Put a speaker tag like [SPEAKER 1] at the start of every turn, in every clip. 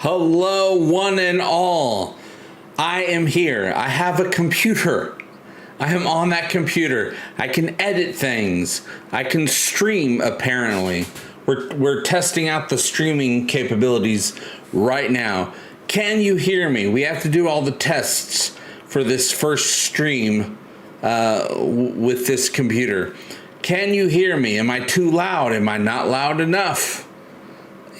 [SPEAKER 1] Hello, one and all. I am here. I have a computer. I am on that computer. I can edit things. I can stream, apparently. We're testing out the streaming capabilities right now. Can you hear me? We have to do all the tests for this first stream with this computer. Can you hear me? Am I too loud? Am I not loud enough?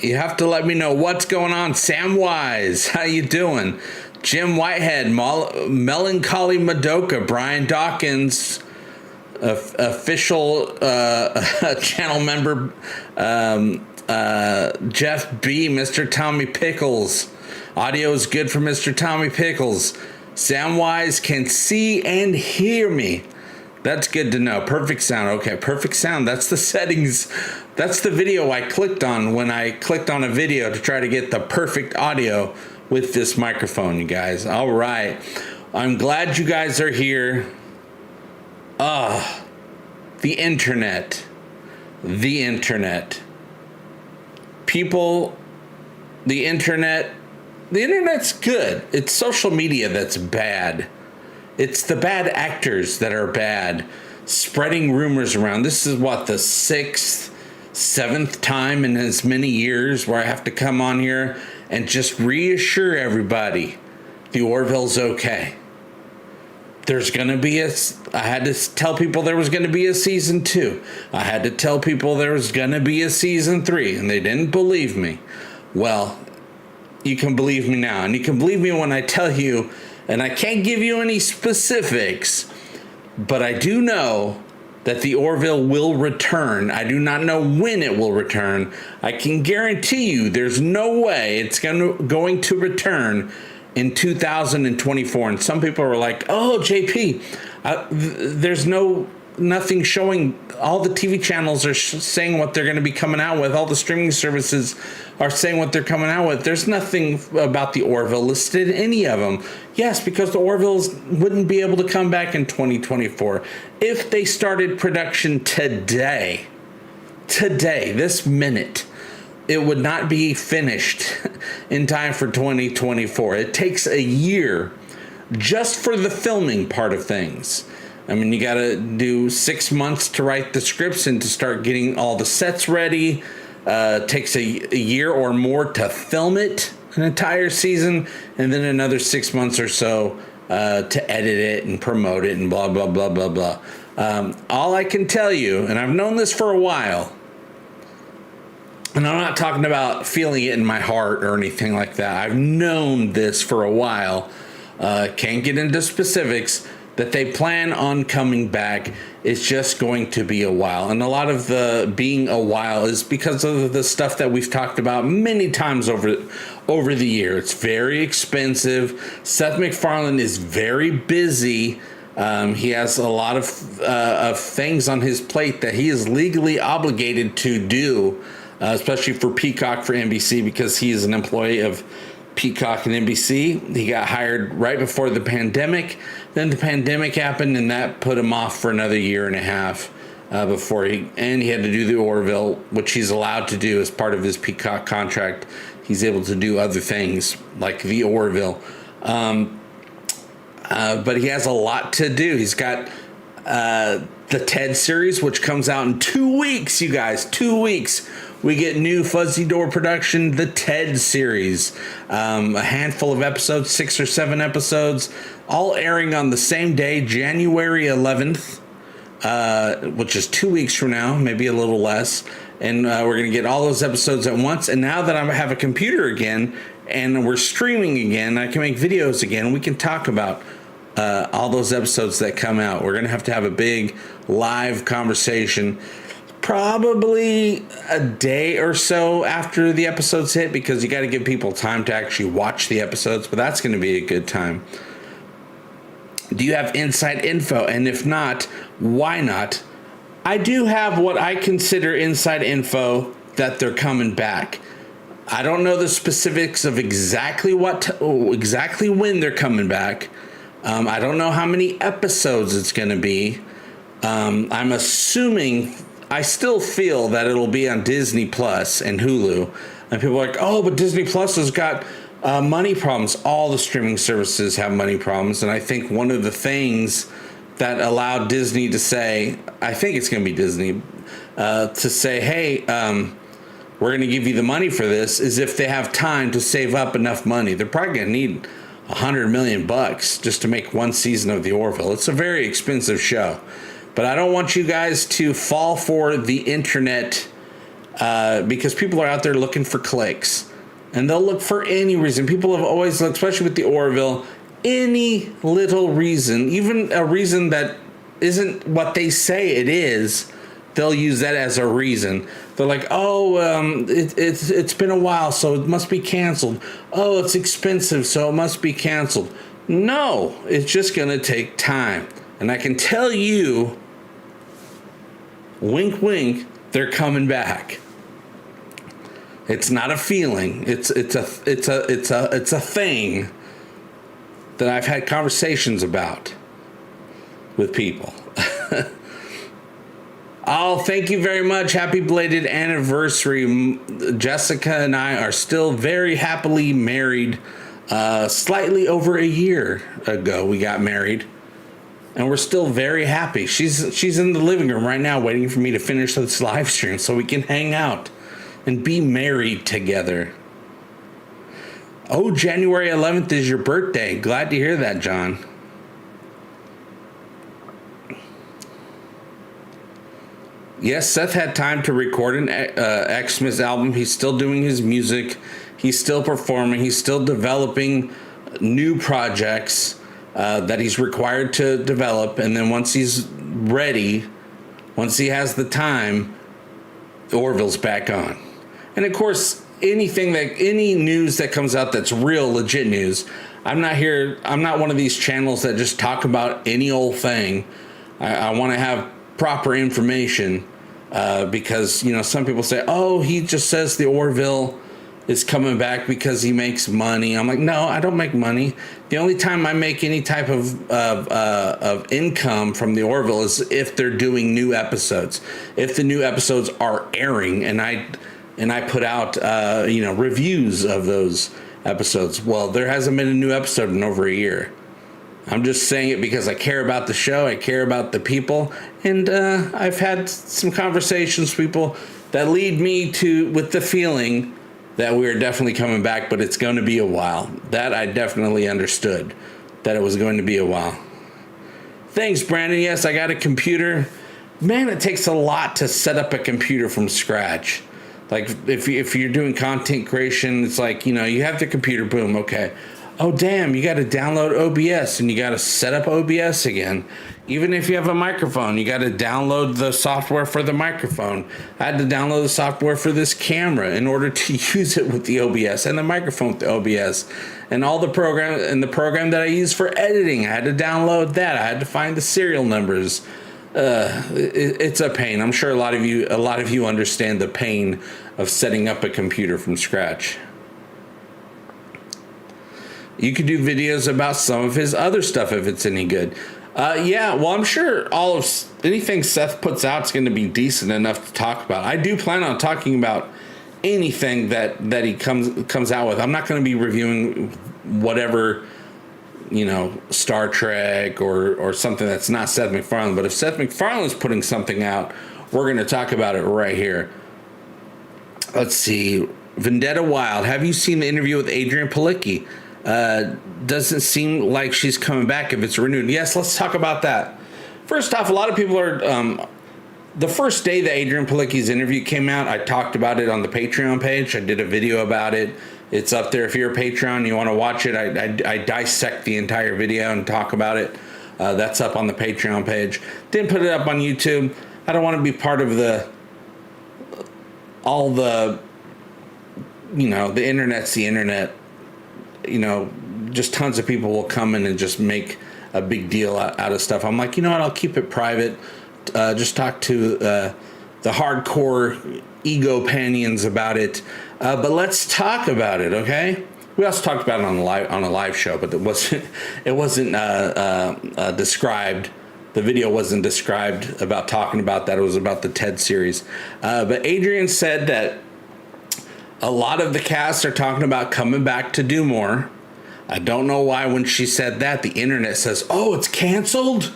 [SPEAKER 1] You have to let me know what's going on. Samwise, how you doing? Jim Whitehead, Melancholy Madoka, Brian Dawkins, official channel member, Jeff B, Mr. Tommy Pickles. Audio is good for Mr. Tommy Pickles. Samwise can see and hear me. That's good to know. Perfect sound. Okay, perfect sound. That's the settings. That's the video I clicked on when I clicked on a video to try to get the perfect audio with this microphone, you guys. All right. I'm glad you guys are here. The internet. The internet. People, the internet's good. It's social media that's bad. It's the bad actors that are bad, spreading rumors around. This is what, the 6th, 7th time in as many years where I have to come on here and just reassure everybody the Orville's okay. There's going to be I had to tell people there was going to be a season 2. I had to tell people there was going to be a season 3, and they didn't believe me. Well, you can believe me now, and you can believe me when I tell you. And I can't give you any specifics, but I do know that the Orville will return. I do not know when it will return. I can guarantee you there's no way it's going to return in 2024. And some people are like, oh, JP, there's nothing showing. All the TV channels are saying what they're going to be coming out with. All the streaming services are saying what they're coming out with. There's nothing about the Orville listed in any of them. Yes, because the Orvilles wouldn't be able to come back in 2024. If they started production today, this minute, it would not be finished in time for 2024. It takes a year just for the filming part of things. I mean, you got to do 6 months to write the scripts and to start getting all the sets ready. Takes a year or more to film it, an entire season, and then another 6 months or so to edit it and promote it and blah, blah, blah, blah, blah. All I can tell you, and I've known this for a while, and I'm not talking about feeling it in my heart or anything like that. I've known this for a while. Can't get into specifics. That they plan on coming back. It's just going to be a while. And a lot of the being a while is because of the stuff that we've talked about many times over the year. It's very expensive. Seth MacFarlane is very busy. He has a lot of things on his plate that he is legally obligated to do, especially for Peacock, for NBC, because he is an employee of Peacock and NBC. He got hired right before the pandemic. Then the pandemic happened, and that put him off for another year and a half before he had to do the Orville, which he's allowed to do as part of his Peacock contract. He's able to do other things like the Orville. But he has a lot to do. He's got the TED series, which comes out in 2 weeks, you guys. 2 weeks. We get new Fuzzy Door production, the TED series. A handful of episodes, 6 or 7 episodes, all airing on the same day, January 11th, which is 2 weeks from now, maybe a little less. And we're going to get all those episodes at once. And now that I have a computer again and we're streaming again, I can make videos again, we can talk about all those episodes that come out. We're going to have a big live conversation probably a day or so after the episodes hit, because you got to give people time to actually watch the episodes, but that's going to be a good time. Do you have inside info? And if not, why not? I do have what I consider inside info that they're coming back. I don't know the specifics of exactly when they're coming back. I don't know how many episodes it's going to be. I'm assuming I still feel that it'll be on Disney Plus and Hulu. And people are like, oh, but Disney Plus has got money problems. All the streaming services have money problems. And I think one of the things that allowed Disney to say, I think it's going to be Disney, to say, hey, we're going to give you the money for this, is if they have time to save up enough money. They're probably going to need $100 million just to make one season of the Orville. It's a very expensive show. But I don't want you guys to fall for the internet because people are out there looking for clicks. And they'll look for any reason. People have always looked, especially with the Orville, any little reason, even a reason that isn't what they say it is, they'll use that as a reason. They're like, oh, it's been a while, so it must be canceled. Oh, it's expensive, so it must be canceled. No, it's just going to take time. And I can tell you, wink, wink, they're coming back. It's not a feeling. It's a thing that I've had conversations about with people. Oh, thank you very much. Happy belated anniversary. Jessica and I are still very happily married. Slightly over a year ago, we got married. And we're still very happy. She's in the living room right now waiting for me to finish this live stream so we can hang out and be married together. Oh, January 11th is your birthday. Glad to hear that, John. Yes, Seth had time to record an Xmas album. He's still doing his music. He's still performing. He's still developing new projects that he's required to develop. And then once he's ready, once he has the time, Orville's back on. And of course, any news that comes out that's real, legit news, I'm not one of these channels that just talk about any old thing. I want to have proper information because, some people say, oh, he just says the Orville is coming back because he makes money. I'm like, no, I don't make money. The only time I make any type of income from the Orville is if they're doing new episodes. If the new episodes are airing and I put out reviews of those episodes. Well, there hasn't been a new episode in over a year. I'm just saying it because I care about the show. I care about the people. And I've had some conversations with people that lead me with the feeling that we're definitely coming back, but it's going to be a while. That I definitely understood, that it was going to be a while. Thanks, Brandon. Yes, I got a computer. Man, it takes a lot to set up a computer from scratch. Like, if you're doing content creation, it's like, you have the computer, boom, okay. Oh, damn, you got to download OBS, and you got to set up OBS again. Even if you have a microphone, you got to download the software for the microphone. I had to download the software for this camera in order to use it with the OBS, and the microphone with the OBS, and all the program that I use for editing. I had to download that. I had to find the serial numbers. It's a pain. I'm sure a lot of you understand the pain of setting up a computer from scratch. You could do videos about some of his other stuff if it's any good. Yeah, well, I'm sure anything Seth puts out is going to be decent enough to talk about. I do plan on talking about anything that he comes out with. I'm not going to be reviewing whatever, Star Trek or something that's not Seth MacFarlane. But if Seth MacFarlane is putting something out, we're going to talk about it right here. Let's see. Vendetta Wild. Have you seen the interview with Adrian Palicki? Doesn't seem like she's coming back if it's renewed. Yes, let's talk about that. First off, a lot of people are... the first day that Adrian Palicki's interview came out, I talked about it on the Patreon page. I did a video about it. It's up there. If you're a Patreon and you want to watch it, I dissect the entire video and talk about it. That's up on the Patreon page. Didn't put it up on YouTube. I don't want to be part of the internet's the internet. Just tons of people will come in and just make a big deal out of stuff. I'm like, I'll keep it private. Just talk to the hardcore ego panions about it. But let's talk about it, okay? We also talked about it on a live show, but it wasn't described the video wasn't described about talking about that. It was about the TED series. But Adrian said that a lot of the cast are talking about coming back to do more. I don't know why when she said that, the internet says, oh, it's canceled.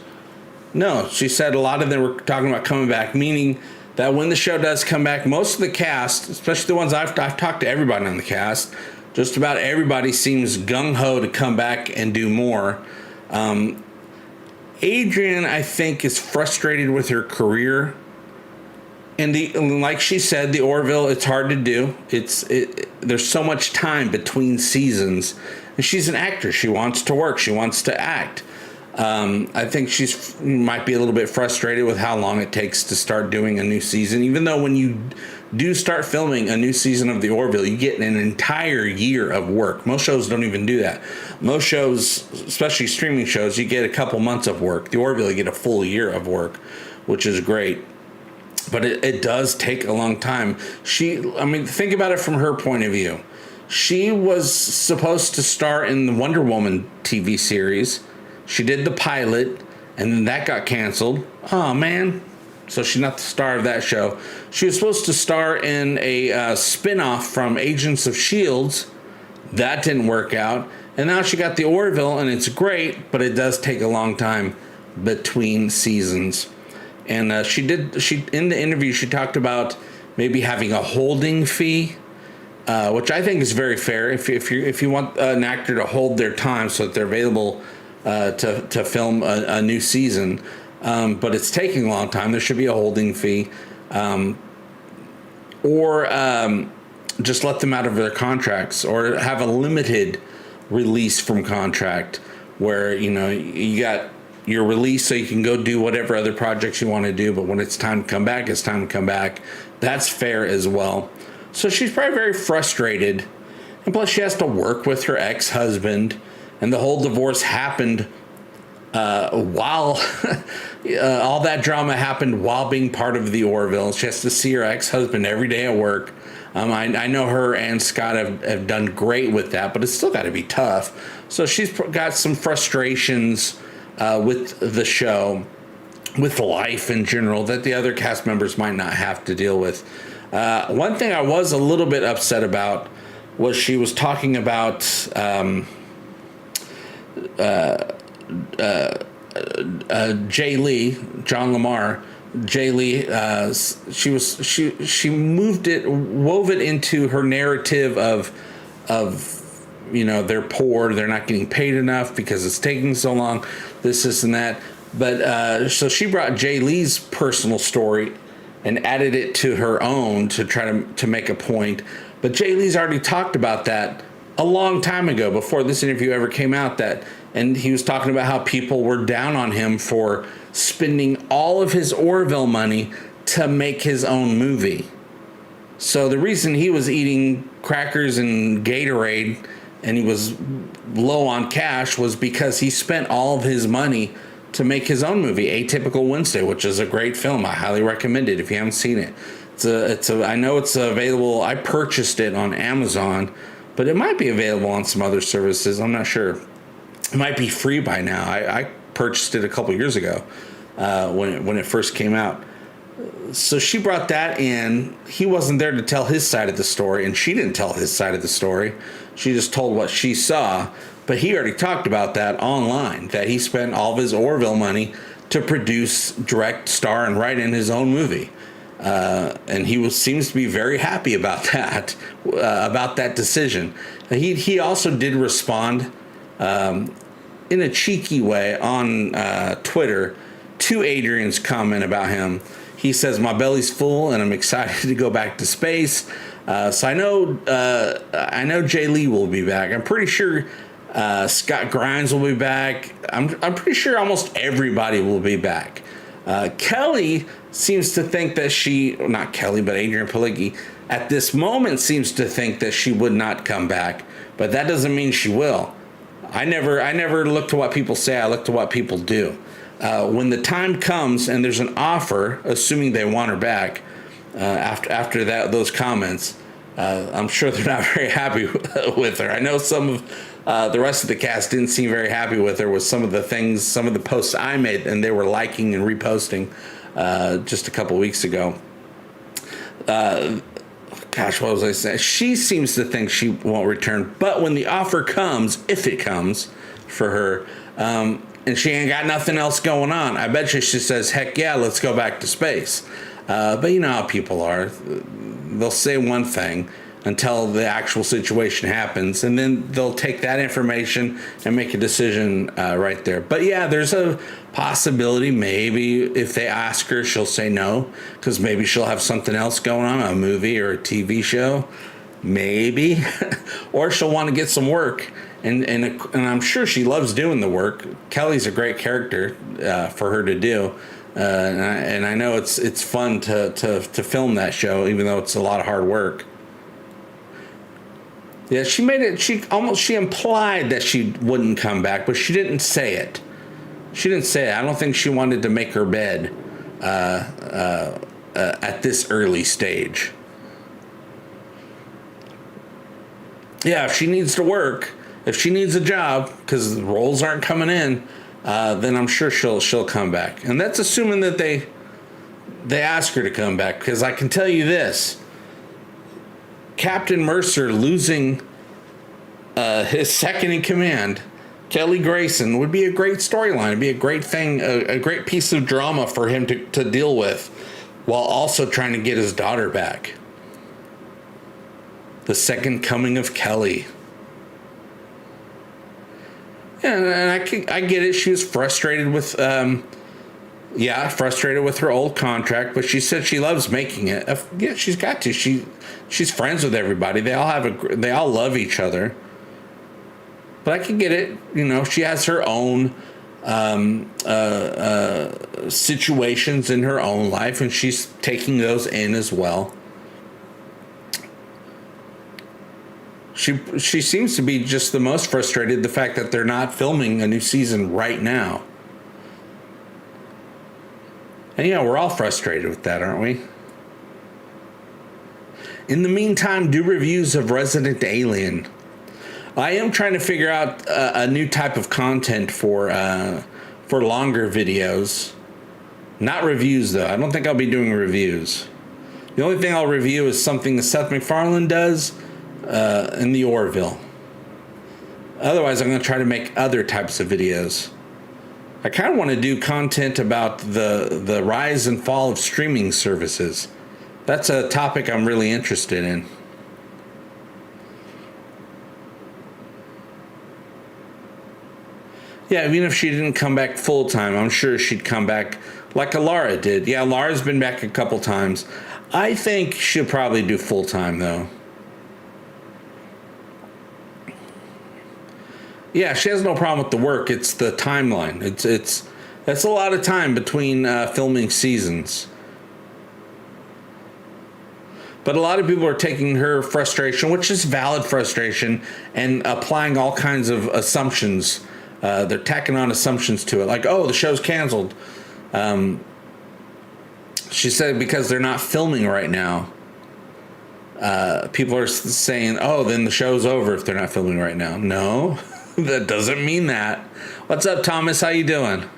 [SPEAKER 1] No, she said a lot of them were talking about coming back, meaning that when the show does come back, most of the cast, especially the ones I've talked to everybody on the cast, just about everybody seems gung-ho to come back and do more. Adrian, I think, is frustrated with her career. And like she said, the Orville, it's hard to do. There's so much time between seasons. And she's an actress. She wants to work. She wants to act. I think she's might be a little bit frustrated with how long it takes to start doing a new season. Even though when you do start filming a new season of the Orville, you get an entire year of work. Most shows don't even do that. Most shows, especially streaming shows, you get a couple months of work. The Orville, you get a full year of work, which is great. But it does take a long time. Think about it from her point of view. She was supposed to star in the Wonder Woman TV series. She did the pilot, and then that got canceled. Oh, man. So she's not the star of that show. She was supposed to star in a spin-off from Agents of S.H.I.E.L.D. That didn't work out. And now she got the Orville, and it's great, but it does take a long time between seasons. And she in the interview, she talked about maybe having a holding fee, which I think is very fair. If you want an actor to hold their time so that they're available to film a new season, but it's taking a long time, there should be a holding fee, or just let them out of their contracts, or have a limited release from contract where you got your release so you can go do whatever other projects you want to do, but when it's time to come back, it's time to come back. That's fair as well. So she's probably very frustrated, and plus she has to work with her ex-husband, and the whole divorce happened while all that drama happened while being part of the Orville. She has to see her ex-husband every day at work. I know her and Scott have done great with that, but it's still got to be tough. So she's got some frustrations with the show, with life in general, that the other cast members might not have to deal with. One thing I was a little bit upset about was she was talking about Jay Lee, John Lamar. Jay Lee, she wove it into her narrative of they're poor, they're not getting paid enough because it's taking so long, this and that. But so she brought Jay Lee's personal story and added it to her own to try to make a point. But Jay Lee's already talked about that a long time ago, before this interview ever came out, and he was talking about how people were down on him for spending all of his Orville money to make his own movie. So the reason he was eating crackers and Gatorade and he was low on cash was because he spent all of his money to make his own movie, Atypical Wednesday, which is a great film. I highly recommend it if you haven't seen it. I know it's available. I purchased it on Amazon, but it might be available on some other services. I'm not sure. It might be free by now. I purchased it a couple years ago when it first came out. So she brought that in. He wasn't there to tell his side of the story, and she didn't tell his side of the story. She just told what she saw. But he already talked about that online, that he spent all of his Orville money to produce, direct, star, and write in his own movie. And he seems to be very happy about that decision. He also did respond in a cheeky way on Twitter to Adrian's comment about him. He says, "My belly's full and I'm excited to go back to space." So I know Jay Lee will be back. I'm pretty sure Scott Grimes will be back. I'm pretty sure almost everybody will be back. Kelly seems to think that not Kelly, but Adrian Pileggi at this moment seems to think that she would not come back, but that doesn't mean she will. I never look to what people say. I look to what people do. When the time comes and there's an offer, assuming they want her back, after those comments, I'm sure they're not very happy with her. I know some of The rest of the cast didn't seem very happy with her with some of the things, some of the posts I made, and they were liking and reposting just a couple weeks ago. Gosh, what was I saying? She seems to think she won't return, but when the offer comes, if it comes for her, and she ain't got nothing else going on, I bet you she says, heck yeah, let's go back to space. But you know how people are. They'll say one thing until the actual situation happens, and then they'll take that information and make a decision right there. But yeah, there's a possibility maybe if they ask her, she'll say no, because maybe she'll have something else going on, a movie or a TV show, maybe, or she'll want to get some work. And I'm sure she loves doing the work. Kelly's a great character for her to do. And I know it's fun to film that show, even though it's a lot of hard work. Yeah, she made it. She implied that she wouldn't come back, but she didn't say it. She didn't say it. I don't think she wanted to make her bed at this early stage. Yeah, if she needs to work, if she needs a job because the roles aren't coming in, then I'm sure she'll come back. And that's assuming that they ask her to come back, because I can tell you this. Captain Mercer losing his second in command, Kelly Grayson, would be a great storyline. It'd be a great thing, a great piece of drama for him to deal with, while also trying to get his daughter back. The second coming of Kelly. Yeah, and I get it. She was frustrated with, frustrated with her old contract, but she said she loves making it. Yeah, she's got to. She's friends with everybody. They all love each other. But I can get it. You know, she has her own situations in her own life, and she's taking those in as well. She seems to be just the most frustrated the fact that they're not filming a new season right now. And yeah, we're all frustrated with that, aren't we? In the meantime, do reviews of Resident Alien. I am trying to figure out a new type of content for longer videos. Not reviews, though. I don't think I'll be doing reviews. The only thing I'll review is something that Seth MacFarlane does in the Orville. Otherwise, I'm going to try to make other types of videos. I kind of want to do content about the rise and fall of streaming services. That's a topic I'm really interested in. Yeah, even if she didn't come back full time, I'm sure she'd come back like Alara did. Yeah, Alara's been back a couple times. I think she'll probably do full time though. Yeah, she has no problem with the work. It's the timeline. That's a lot of time between filming seasons. But a lot of people are taking her frustration, which is valid frustration, and applying all kinds of assumptions. They're tacking on assumptions to it, like, oh, the show's canceled. She said because they're not filming right now. People are saying, oh, then the show's over if they're not filming right now. No. That doesn't mean that. What's up, Thomas? How you doing?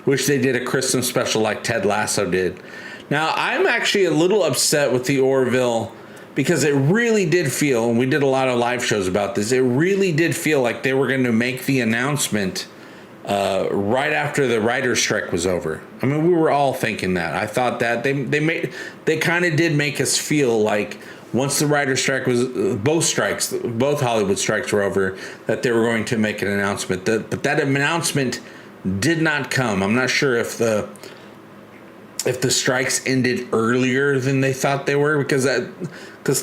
[SPEAKER 1] Wish they did a Christmas special like Ted Lasso did. Now, I'm actually a little upset with the Orville because it really did feel, and we did a lot of live shows about this, it really did feel like they were going to make the announcement right after the writer's strike was over. I mean, we were all thinking that. I thought that they kind of did make us feel like once the writer's strike was, both Hollywood strikes were over, that they were going to make an announcement. But that announcement did not come. I'm not sure if the strikes ended earlier than they thought they were, because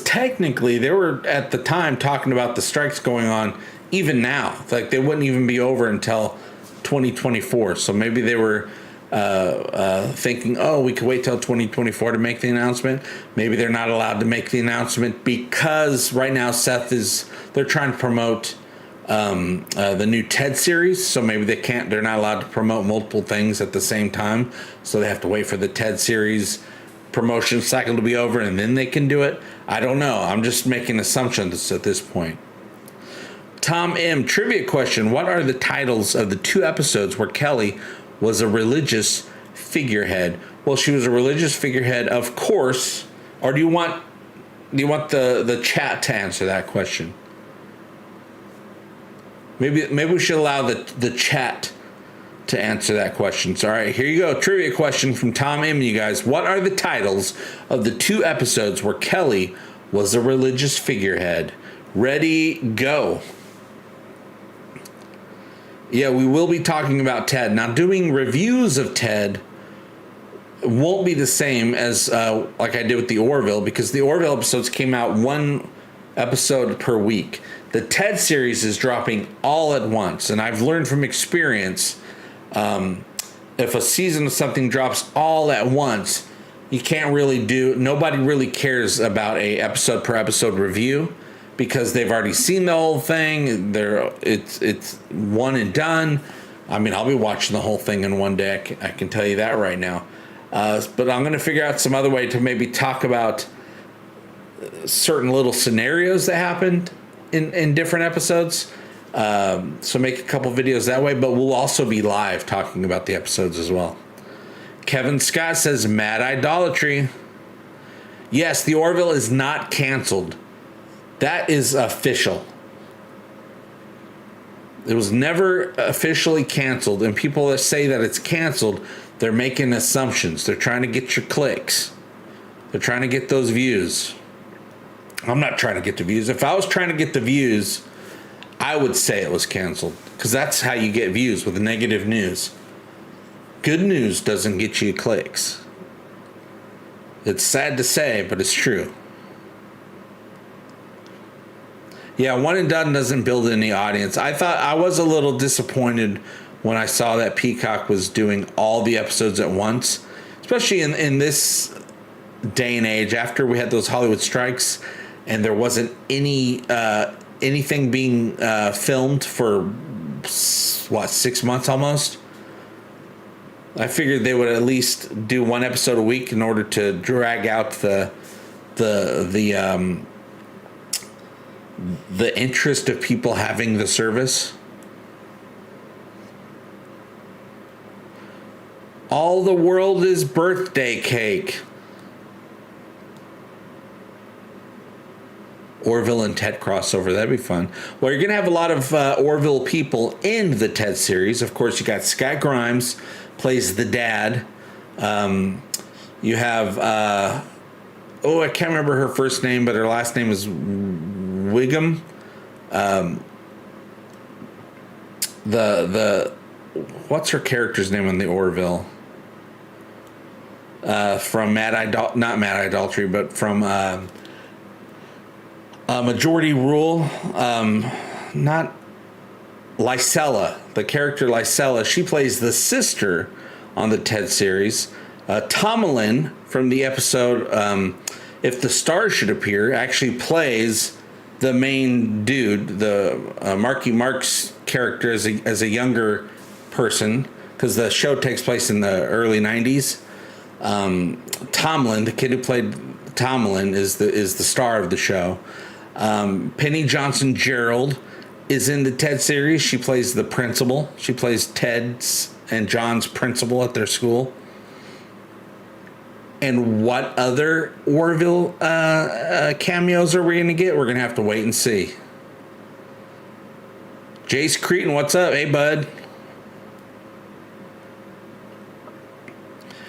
[SPEAKER 1] technically they were at the time talking about the strikes going on even now. Like they wouldn't even be over until 2024. So maybe they were thinking, oh, we could wait till 2024 to make the announcement. Maybe they're not allowed to make the announcement because right now they're trying to promote the new Ted series, so maybe they're not allowed to promote multiple things at the same time, so they have to wait for the Ted series promotion cycle to be over and then they can do it. I don't know. I'm just making assumptions at this point. Tom M. Trivia question. What are the titles of the 2 episodes where Kelly was a religious figurehead? Well, she was a religious figurehead, of course. Or do you want the chat to answer that question? Maybe we should allow the chat to answer that question. So, all right, here you go. Trivia question from Tom M. You guys. What are the titles of the 2 episodes where Kelly was a religious figurehead? Ready, go. Yeah, we will be talking about Ted. Now, doing reviews of Ted won't be the same as like I did with the Orville, because the Orville episodes came out 1 episode per week. The Ted series is dropping all at once, and I've learned from experience, if a season of something drops all at once, you can't really nobody really cares about a episode per episode review, because they've already seen the whole thing. It's one and done. I mean, I'll be watching the whole thing in one day. I can tell you that right now. But I'm going to figure out some other way to maybe talk about certain little scenarios that happened in different episodes. So make a couple videos that way, but we'll also be live talking about the episodes as well. Kevin Scott says, mad idolatry. Yes, the Orville is not canceled. That is official. It was never officially canceled, and people that say that it's canceled, they're making assumptions. They're trying to get your clicks. They're trying to get those views. I'm not trying to get the views. If I was trying to get the views, I would say it was canceled, because that's how you get views, with negative news. Good news doesn't get you clicks. It's sad to say, but it's true. Yeah, one and done doesn't build any audience. I was a little disappointed when I saw that Peacock was doing all the episodes at once, especially in this day and age, after we had those Hollywood strikes and there wasn't anything being filmed for 6 months almost. I figured they would at least do 1 episode a week in order to drag out the interest of people having the service. All the world is birthday cake. Orville and Ted crossover. That'd be fun. Well, you're going to have a lot of Orville people in the Ted series. Of course, you got Scott Grimes, plays the dad. You have, I can't remember her first name, but her last name is Wiggum. What's her character's name on the Orville? From not Mad Idolatry, but from Majority Rule. Not Lysella. The character Lysella. She plays the sister on the Ted series. Tomlin from the episode If the Stars Should Appear actually plays the main dude, the Marky Mark's character as a younger person, because the show takes place in the early 90s. Tomlin, the kid who played Tomlin, is the star of the show. Penny Johnson Gerald is in the Ted series. She plays the principal. She plays Ted's and John's principal at their school. And what other Orville cameos are we going to get? We're going to have to wait and see. Jace Cretan, what's up? Hey, bud.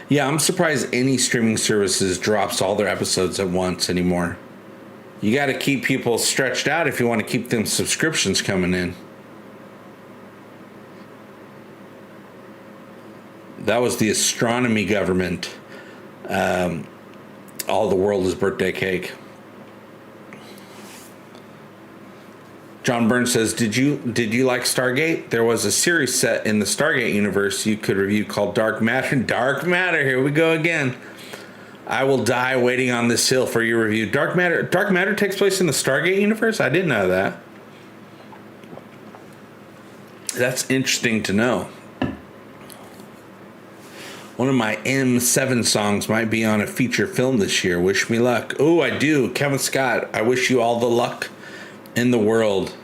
[SPEAKER 1] Yeah, I'm surprised any streaming services drops all their episodes at once anymore. You got to keep people stretched out if you want to keep them subscriptions coming in. That was the astronomy government. All the world is birthday cake. John Burns says, did you like Stargate? There was a series set in the Stargate universe you could review called Dark Matter. Dark Matter, here we go again. I will die waiting on this hill for your review. Dark Matter takes place in the Stargate universe? I didn't know that. That's interesting to know. One of my M7 songs might be on a feature film this year. Wish me luck. Oh, I do. Kevin Scott, I wish you all the luck in the world.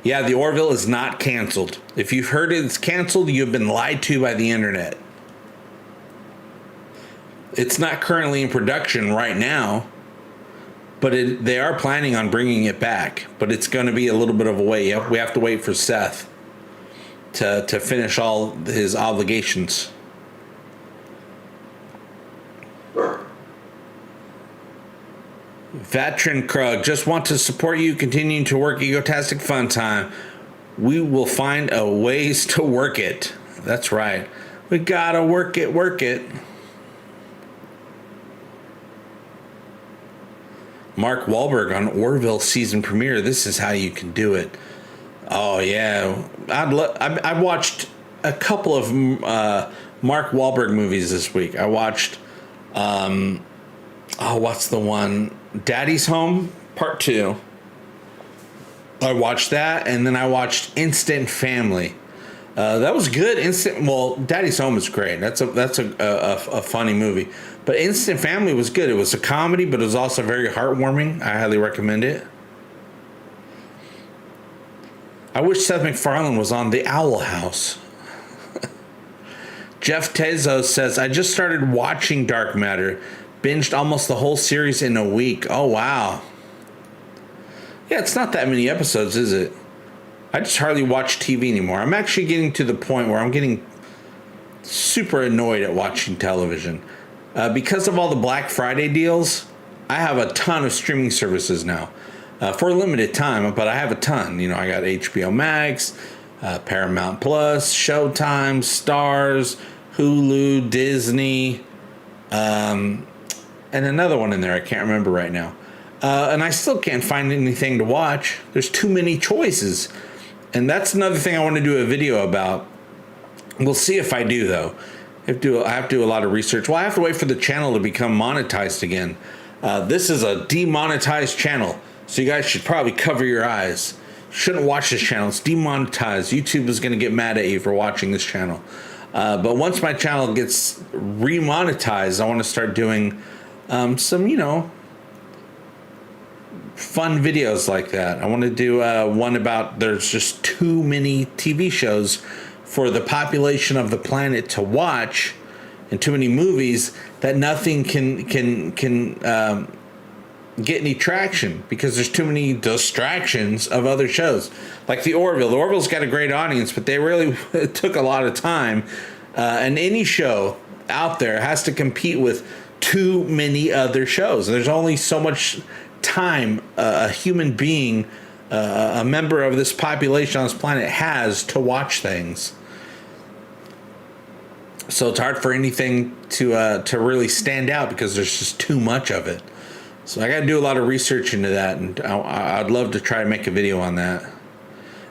[SPEAKER 1] Yeah, the Orville is not canceled. If you've heard it's canceled, you've been lied to by the internet. It's not currently in production right now, but they are planning on bringing it back. But it's going to be a little bit of a wait. We have to wait for Seth to finish all his obligations. Veteran Krug, just want to support you continuing to work Egotastic Fun Time. We will find a ways to work it. That's right. We gotta work it, work it. Mark Wahlberg on Orville season premiere. This is how you can do it. Oh yeah, I watched a couple of Mark Wahlberg movies this week. I watched what's the one? Daddy's Home Part 2. I watched that, and then I watched Instant Family. That was good. Daddy's Home is great. That's a funny movie. But Instant Family was good. It was a comedy, but it was also very heartwarming. I highly recommend it. I wish Seth MacFarlane was on The Owl House. Jeff Tezos says, I just started watching Dark Matter. Binged almost the whole series in a week. Oh, wow. Yeah, it's not that many episodes, is it? I just hardly watch TV anymore. I'm actually getting to the point where I'm getting super annoyed at watching television. Because of all the Black Friday deals, I have a ton of streaming services now. For a limited time, but I have a ton. You know, I got HBO Max, Paramount Plus, Showtime, Stars, Hulu, Disney, and another one in there I can't remember right now. And I still can't find anything to watch. There's too many choices. And that's another thing I want to do a video about. We'll see if I do, though. I have to do a lot of research. Well, I have to wait for the channel to become monetized again. This is a demonetized channel, so you guys should probably cover your eyes. Shouldn't watch this channel. It's demonetized. YouTube is going to get mad at you for watching this channel. But once my channel gets remonetized, I want to start doing some, fun videos like that. I want to do one about there's just too many TV shows for the population of the planet to watch, and too many movies that nothing can get any traction because there's too many distractions of other shows. Like the Orville. The Orville's got a great audience, but they really took a lot of time. And any show out there has to compete with too many other shows. There's only so much time a human being, a member of this population on this planet, has to watch things. So it's hard for anything to really stand out because there's just too much of it. So I got to do a lot of research into that, and I'd love to try to make a video on that.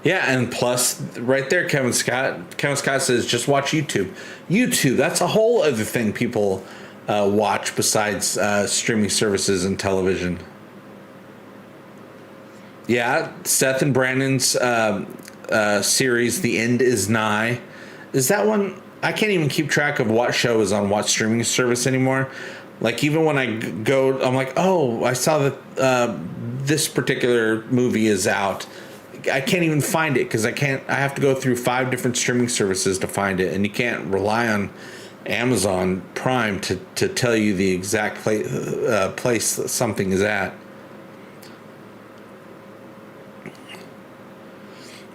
[SPEAKER 1] Yeah, and plus, right there, Kevin Scott. Kevin Scott says, just watch YouTube. YouTube, that's a whole other thing people watch besides streaming services and television. Yeah, Seth and Brandon's series, The End Is Nigh. Is that one? I can't even keep track of what show is on what streaming service anymore. Like, even when I go, I'm like, oh, I saw that this particular movie is out. I can't even find it because I have to go through 5 different streaming services to find it. And you can't rely on Amazon Prime to tell you the exact place that something is at.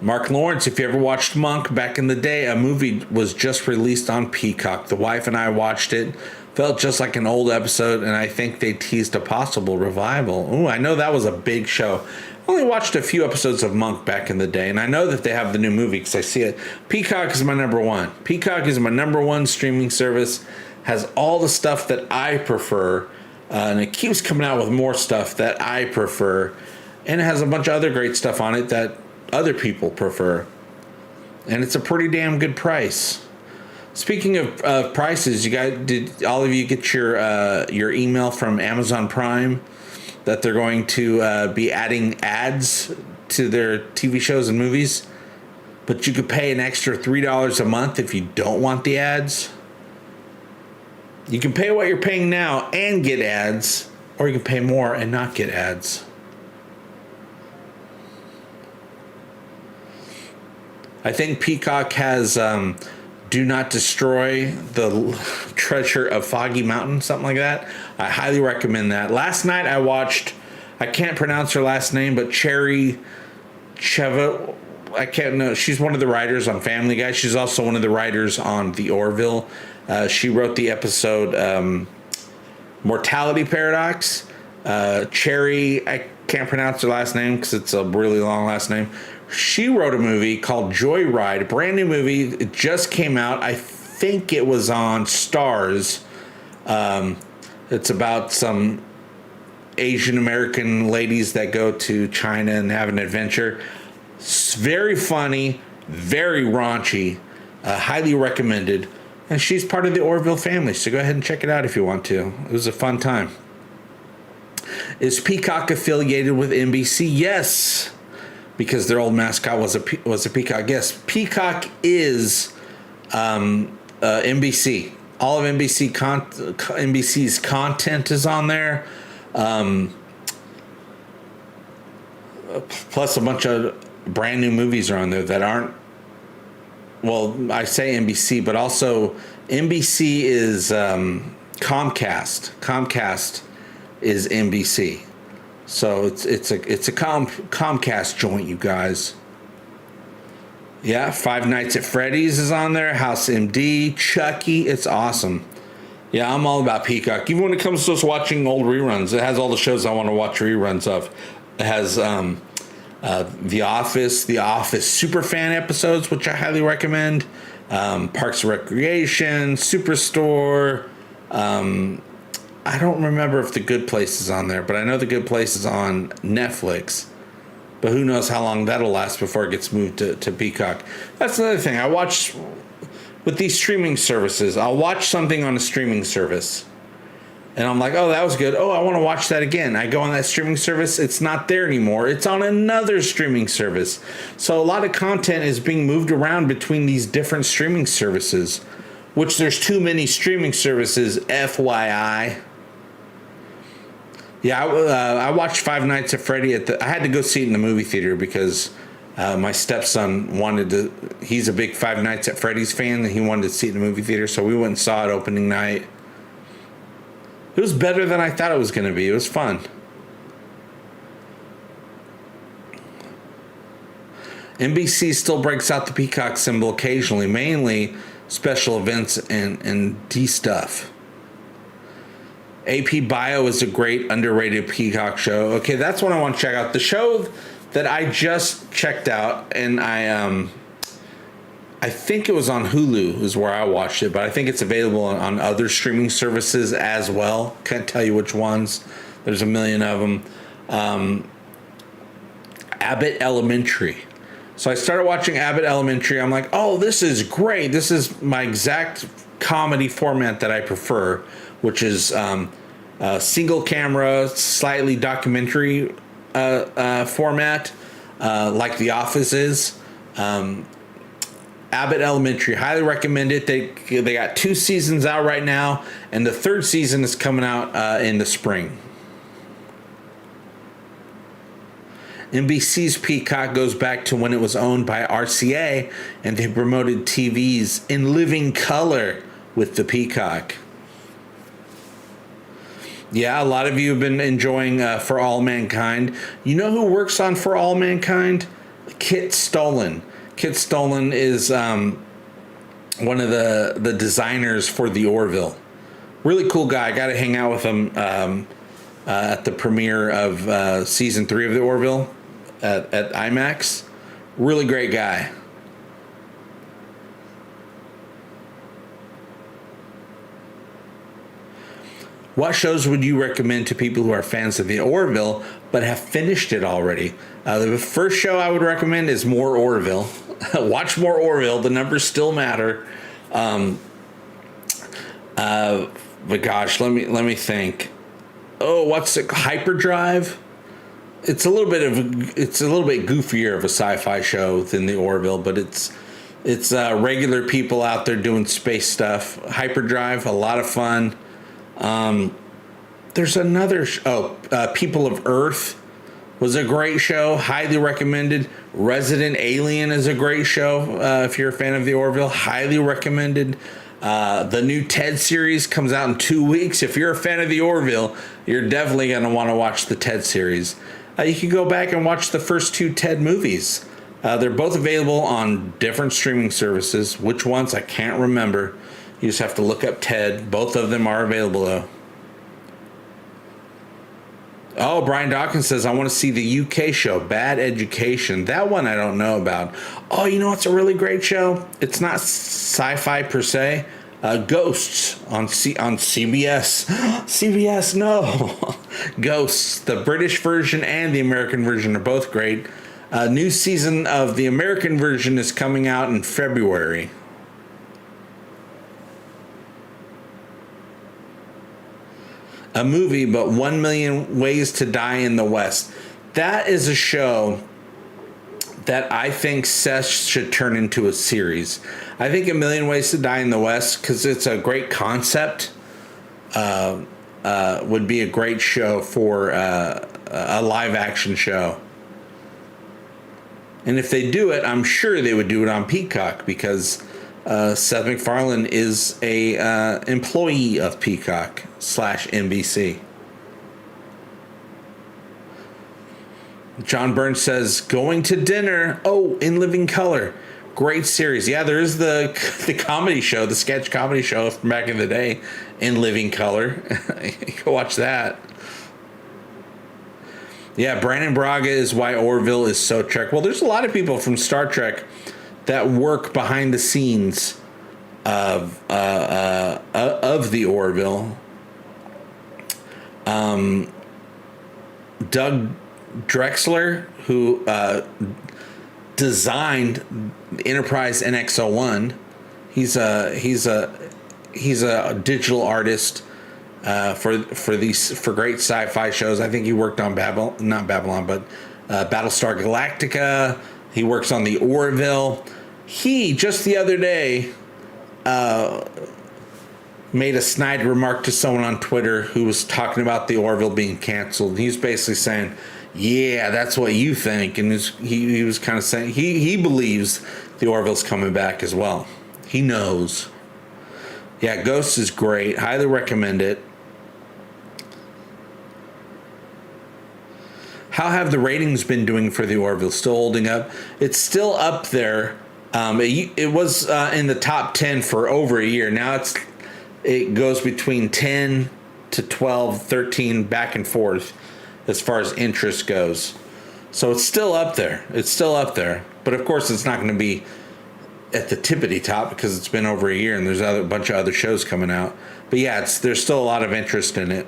[SPEAKER 1] Mark Lawrence, if you ever watched Monk back in the day, a movie was just released on Peacock. The wife and I watched it. Felt just like an old episode, and I think they teased a possible revival. Ooh, I know that was a big show. I only watched a few episodes of Monk back in the day, and I know that they have the new movie because I see it. Peacock is my number one. Peacock is my number one streaming service. Has all the stuff that I prefer, and it keeps coming out with more stuff that I prefer, and it has a bunch of other great stuff on it that other people prefer, and it's a pretty damn good price. Speaking of prices, did all of you get your email from Amazon Prime that they're going to be adding ads to their TV shows and movies, but you could pay an extra $3 a month if you don't want the ads? You can pay what you're paying now and get ads, or you can pay more and not get ads. I think Peacock has Do Not Destroy the Treasure of Foggy Mountain, something like that. I highly recommend that. Last night I watched, I can't pronounce her last name, but Cherry Cheva. I can't know. She's one of the writers on Family Guy. She's also one of the writers on The Orville. She wrote the episode Mortality Paradox. Cherry, I can't pronounce her last name because it's a really long last name. She wrote a movie called Joyride, a brand new movie. It just came out. I think it was on Stars. It's about some Asian American ladies that go to China and have an adventure. It's very funny, very raunchy, highly recommended. And she's part of the Orville family, so go ahead and check it out if you want to. It was a fun time. Is Peacock affiliated with NBC? Yes, because their old mascot was a peacock. Yes, Peacock is NBC. All of NBC's content is on there. Plus a bunch of brand new movies are on there that aren't, well, I say NBC, but also NBC is Comcast. Comcast is NBC. So it's a Comcast joint, you guys. Yeah, Five Nights at Freddy's is on there. House MD, Chucky. It's awesome. Yeah, I'm all about Peacock. Even when it comes to us watching old reruns, it has all the shows I want to watch reruns of. It has The Office Superfan episodes, which I highly recommend. Parks and Recreation, Superstore. I don't remember if The Good Place is on there, but I know The Good Place is on Netflix. But who knows how long that'll last before it gets moved to Peacock. That's another thing. I watch with these streaming services. I'll watch something on a streaming service. And I'm like, oh, that was good. Oh, I want to watch that again. I go on that streaming service. It's not there anymore. It's on another streaming service. So a lot of content is being moved around between these different streaming services, which there's too many streaming services, FYI. Yeah, I watched Five Nights at Freddy I had to go see it in the movie theater because my stepson wanted to. He's a big Five Nights at Freddy's fan, and he wanted to see it in the movie theater. So we went and saw it opening night. It was better than I thought it was going to be. It was fun. NBC still breaks out the Peacock symbol occasionally, mainly special events and D stuff. AP Bio is a great underrated Peacock show. Okay, that's what I want to check out. The show that I just checked out, and I think it was on Hulu is where I watched it, but I think it's available on other streaming services as well. Can't tell you which ones. There's a million of them. Abbott Elementary. So I started watching Abbott Elementary. I'm like, oh, this is great. This is my exact comedy format that I prefer, which is single camera, slightly documentary format, like The Office is. Abbott Elementary, highly recommend it. They got 2 seasons out right now, and the 3rd season is coming out in the spring. NBC's Peacock goes back to when it was owned by RCA, and they promoted TVs in living color with the Peacock. Yeah, a lot of you have been enjoying For All Mankind. You know who works on For All Mankind? Kit Stolen. Kit Stolen is one of the designers for the Orville. Really cool guy. I got to hang out with him at the premiere of season 3 of the Orville at IMAX. Really great guy. What shows would you recommend to people who are fans of the Orville but have finished it already? The first show I would recommend is more Orville. Watch more Orville. The numbers still matter. But gosh, let me think. Oh, what's it? Hyperdrive. It's a little bit goofier of a sci-fi show than the Orville, but it's regular people out there doing space stuff. Hyperdrive, a lot of fun. There's another People of Earth. was a great show, highly recommended. Resident Alien is a great show. If you're a fan of the Orville, highly recommended. The new Ted series comes out in 2 weeks. If you're a fan of the Orville, you're definitely going to want to watch the Ted series. You can go back and watch the first 2 Ted movies. They're both available on different streaming services. Which ones, I can't remember. You just have to look up Ted. Both of them are available, though. Oh, Brian Dawkins says, I want to see the UK show, Bad Education. That one I don't know about. Oh, you know what's a really great show? It's not sci-fi per se. Ghosts on CBS. CBS, no. Ghosts. The British version and the American version are both great. New season of the American version is coming out in February. A movie, but 1 Million Ways to Die in the West. That is a show that I think Seth should turn into a series. I think A Million Ways to Die in the West, because it's a great concept, would be a great show for a live action show. And if they do it, I'm sure they would do it on Peacock, because Seth MacFarlane is a employee of Peacock / NBC. John Burns says, Going to Dinner. Oh, In Living Color. Great series. Yeah, there is the comedy show, the sketch comedy show from back in the day, In Living Color. You can watch that. Yeah, Brandon Braga is why Orville is so Trek. Well, there's a lot of people from Star Trek that work behind the scenes of the Orville. Doug Drexler, who designed the Enterprise NX-01, he's a digital artist for great sci-fi shows. I think he worked on Battlestar Galactica. He works on the Orville. He just the other day made a snide remark to someone on Twitter who was talking about the Orville being canceled. He was basically saying, yeah, that's what you think. And he was kind of saying he believes the Orville's coming back as well. He knows. Yeah, Ghosts is great. Highly recommend it. How have the ratings been doing for the Orville? Still holding up? It's still up there. It was in the top 10 for over a year. Now it goes between 10 to 12, 13, back and forth as far as interest goes. So it's still up there. But of course, it's not going to be at the tippity top because it's been over a year and there's a bunch of other shows coming out. But yeah, there's still a lot of interest in it.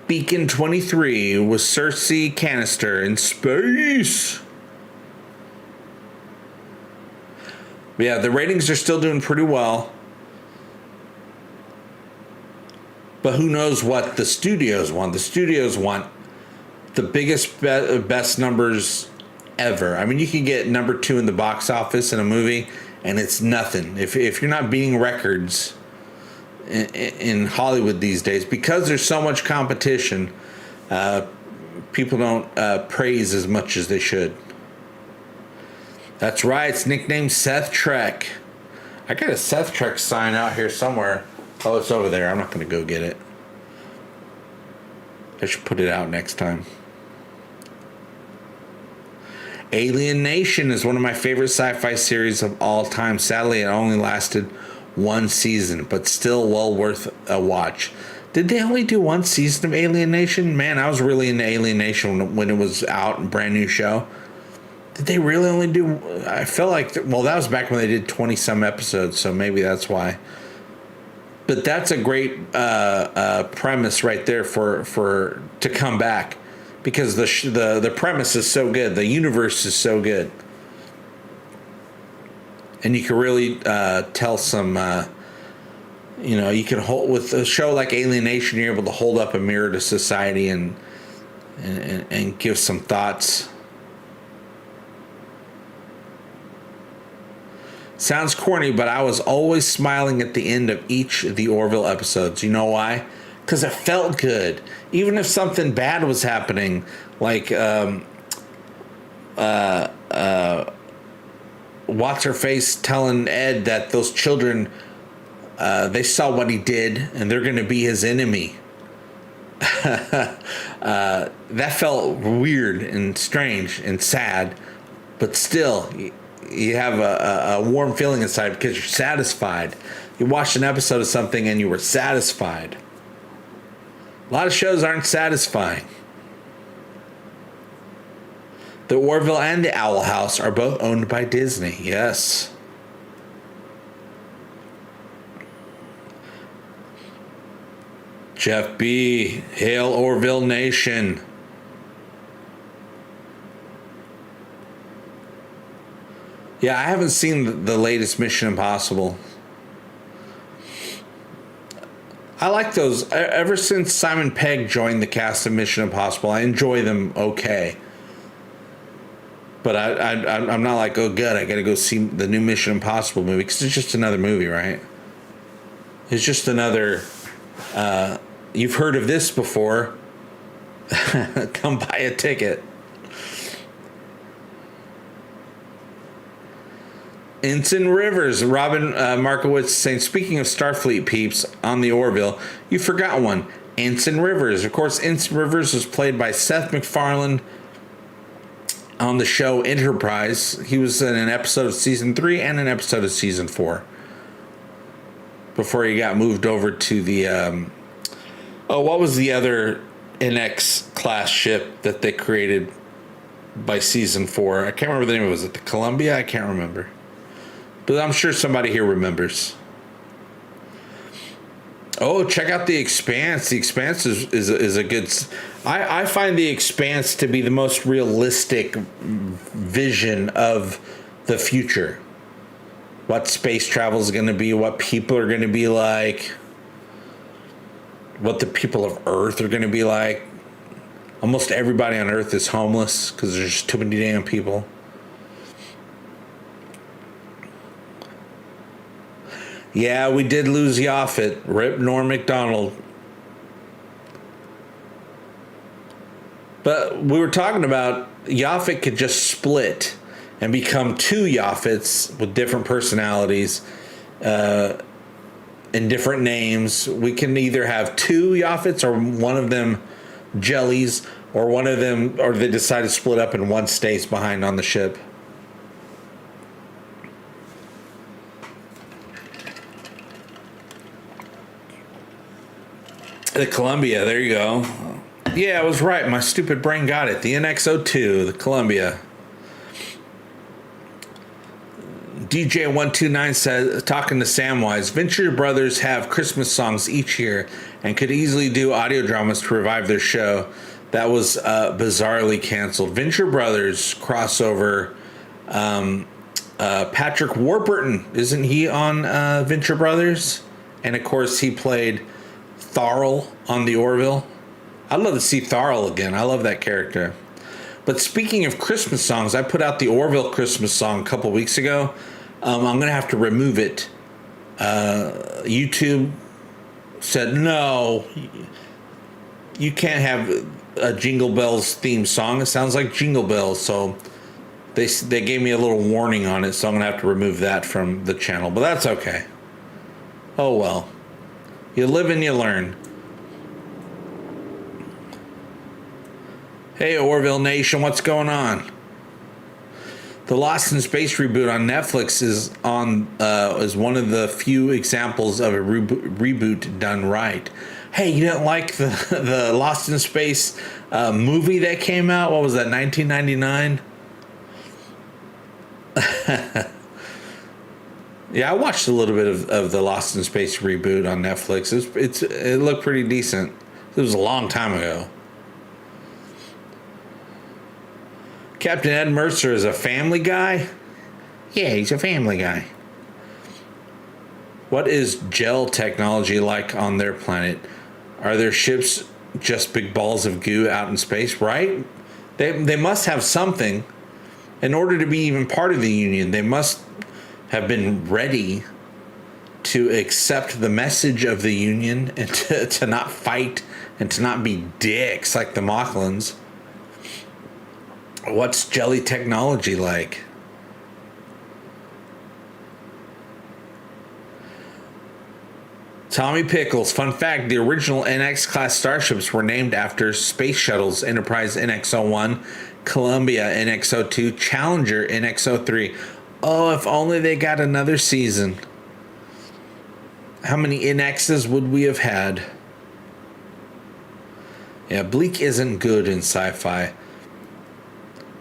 [SPEAKER 1] Beacon 23 with Cersei Canister in space. But yeah, the ratings are still doing pretty well. But who knows what the studios want? The studios want the biggest, best numbers ever. I mean, you can get number 2 in the box office in a movie, and it's nothing. If you're not beating records in Hollywood these days, because there's so much competition, people don't praise as much as they should. That's right. It's nicknamed Seth Trek. I got a Seth Trek sign out here somewhere. Oh, it's over there. I'm not going to go get it. I should put it out next time. Alien Nation is one of my favorite sci-fi series of all time. Sadly, it only lasted 1 season, but still well worth a watch. Did they only do 1 season of Alien Nation? Man, I was really into Alien Nation when it was out, a brand new show. Did they really only do... I felt like... Well, that was back when they did 20-some episodes, so maybe that's why. But that's a great premise right there for to come back, because the premise is so good, the universe is so good, and you can really tell some. You can hold with a show like Alien Nation, you're able to hold up a mirror to society and give some thoughts. Sounds corny, but I was always smiling at the end of each of the Orville episodes. You know why? because it felt good. Even if something bad was happening, like what's her face telling Ed that those children, they saw what he did and they're going to be his enemy. That felt weird and strange and sad, but still, you have a warm feeling inside because you're satisfied. You watched an episode of something and you were satisfied. A lot of shows aren't satisfying. The Orville and the Owl House are both owned by Disney. Yes. Jeff B. Hail Orville Nation. Yeah, I haven't seen the latest Mission Impossible. I like those. Ever since Simon Pegg joined the cast of Mission Impossible, I enjoy them okay. But I'm not like, oh, good, I got to go see the new Mission Impossible movie, because it's just another movie, right? It's just another, you've heard of this before. Come buy a ticket. Ensign Rivers, Robin Markowitz saying, speaking of Starfleet peeps on the Orville, you forgot one. Ensign Rivers. Of course, Ensign Rivers was played by Seth MacFarlane on the show Enterprise. He was in an episode of season 3 and an episode of season 4 before he got moved over to the what was the other NX class ship that they created by season 4? I can't remember the name. Was it the Columbia? I can't remember, but I'm sure somebody here remembers. Oh, check out The Expanse. The Expanse is a good... I find The Expanse to be the most realistic vision of the future. What space travel is going to be, what people are going to be like, what the people of Earth are going to be like. Almost everybody on Earth is homeless because there's just too many damn people. Yeah, we did lose Yaphet. Rip Norm MacDonald. But we were talking about Yaphet could just split and become 2 Yaphets with different personalities and different names. We can either have 2 Yaphets or one of them jellies, or one of them, or they decide to split up and one stays behind on the ship. The Columbia, there you go. Yeah, I was right. My stupid brain got it. The NX-02, the Columbia. DJ129 says, talking to Samwise, Venture Brothers have Christmas songs each year and could easily do audio dramas to revive their show. That was bizarrely canceled. Venture Brothers crossover. Patrick Warburton, isn't he on Venture Brothers? And of course, he played Tharl on the Orville. I'd love to see Tharl again. I love that character. But speaking of Christmas songs, I put out the Orville Christmas song a couple weeks ago. I'm going to have to remove it. YouTube said, no, you can't have a Jingle Bells theme song. It sounds like Jingle Bells. So they gave me a little warning on it, so I'm going to have to remove that from the channel. But that's okay. Oh, well. You live and you learn. Hey, Orville Nation, what's going on? The Lost in Space reboot on Netflix is one of the few examples of a reboot done right. Hey, you didn't like the Lost in Space movie that came out? What was that, 1999? Yeah, I watched a little bit of the Lost in Space reboot on Netflix. It looked pretty decent. It was a long time ago. Captain Ed Mercer is a family guy? Yeah, he's a family guy. What is gel technology like on their planet? Are their ships just big balls of goo out in space, right? They must have something. In order to be even part of the Union, they must have been ready to accept the message of the Union and to not fight and to not be dicks like the Mocklins. What's jelly technology like? Tommy Pickles, fun fact, the original NX class starships were named after space shuttles: Enterprise NX-01, Columbia NX-02, Challenger NX-03. Oh, if only they got another season. How many NXs would we have had? Yeah, bleak isn't good in sci-fi.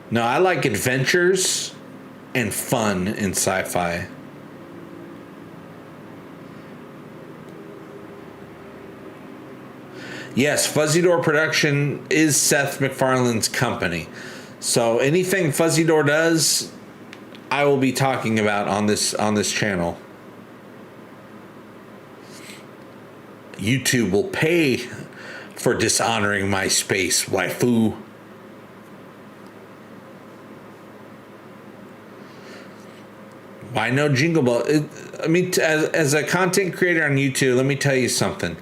[SPEAKER 1] No, I like adventures and fun in sci-fi. Yes, Fuzzy Door Production is Seth MacFarlane's company. So anything Fuzzy Door does, I will be talking about on this channel. YouTube will pay for dishonoring my space, waifu. Why no Jingle Bell? As a content creator on YouTube, let me tell you something.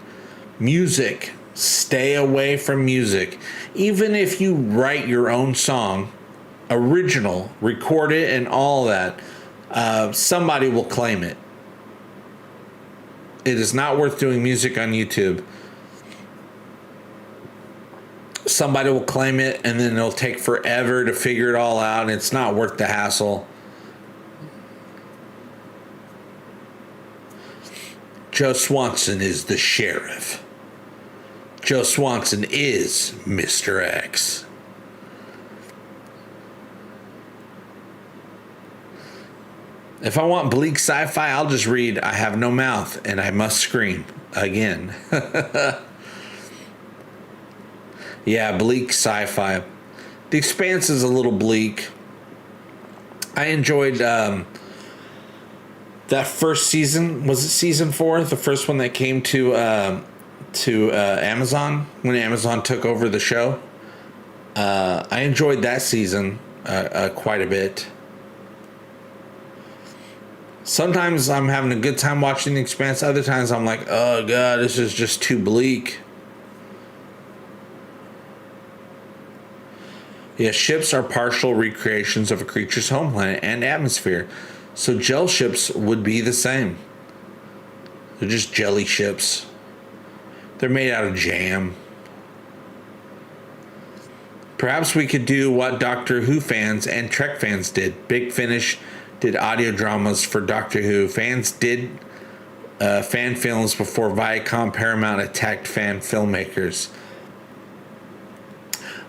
[SPEAKER 1] Music. Stay away from music. Even if you write your own song, original, record it and all that, somebody will claim it. It is not worth doing music on YouTube. Somebody will claim it and then it'll take forever to figure it all out, and it's not worth the hassle. Joe Swanson is the sheriff. Joe Swanson is Mr. X. If I want bleak sci-fi, I'll just read I Have No Mouth and I Must Scream again. Yeah, bleak sci-fi. The Expanse is a little bleak. I enjoyed that first season. Was it season 4? The first one that came to Amazon when Amazon took over the show. I enjoyed that season quite a bit. Sometimes I'm having a good time watching The Expanse. Other times I'm like, oh god, this is just too bleak. Yeah, ships are partial recreations of a creature's home planet and atmosphere. So gel ships would be the same. They're just jelly ships. They're made out of jam. Perhaps we could do what Doctor Who fans and Trek fans did. Big Finish did audio dramas for Doctor Who. Fans did fan films before Viacom Paramount attacked fan filmmakers.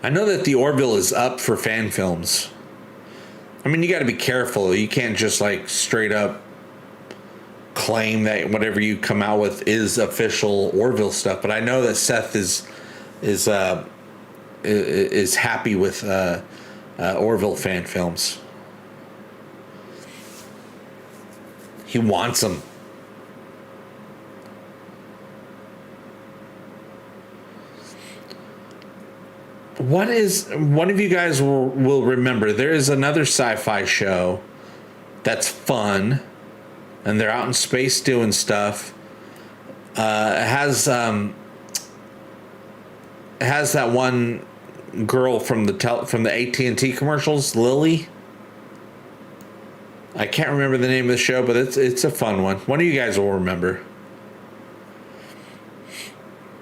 [SPEAKER 1] I know that the Orville is up for fan films. I mean, you got to be careful. You can't just like straight up claim that whatever you come out with is official Orville stuff. But I know that Seth is happy with Orville fan films. He wants them. What is one of you guys will remember? There is another sci-fi show that's fun, and they're out in space doing stuff. It has that one girl from the AT&T commercials, Lily. I can't remember the name of the show, but it's a fun one. One of you guys will remember.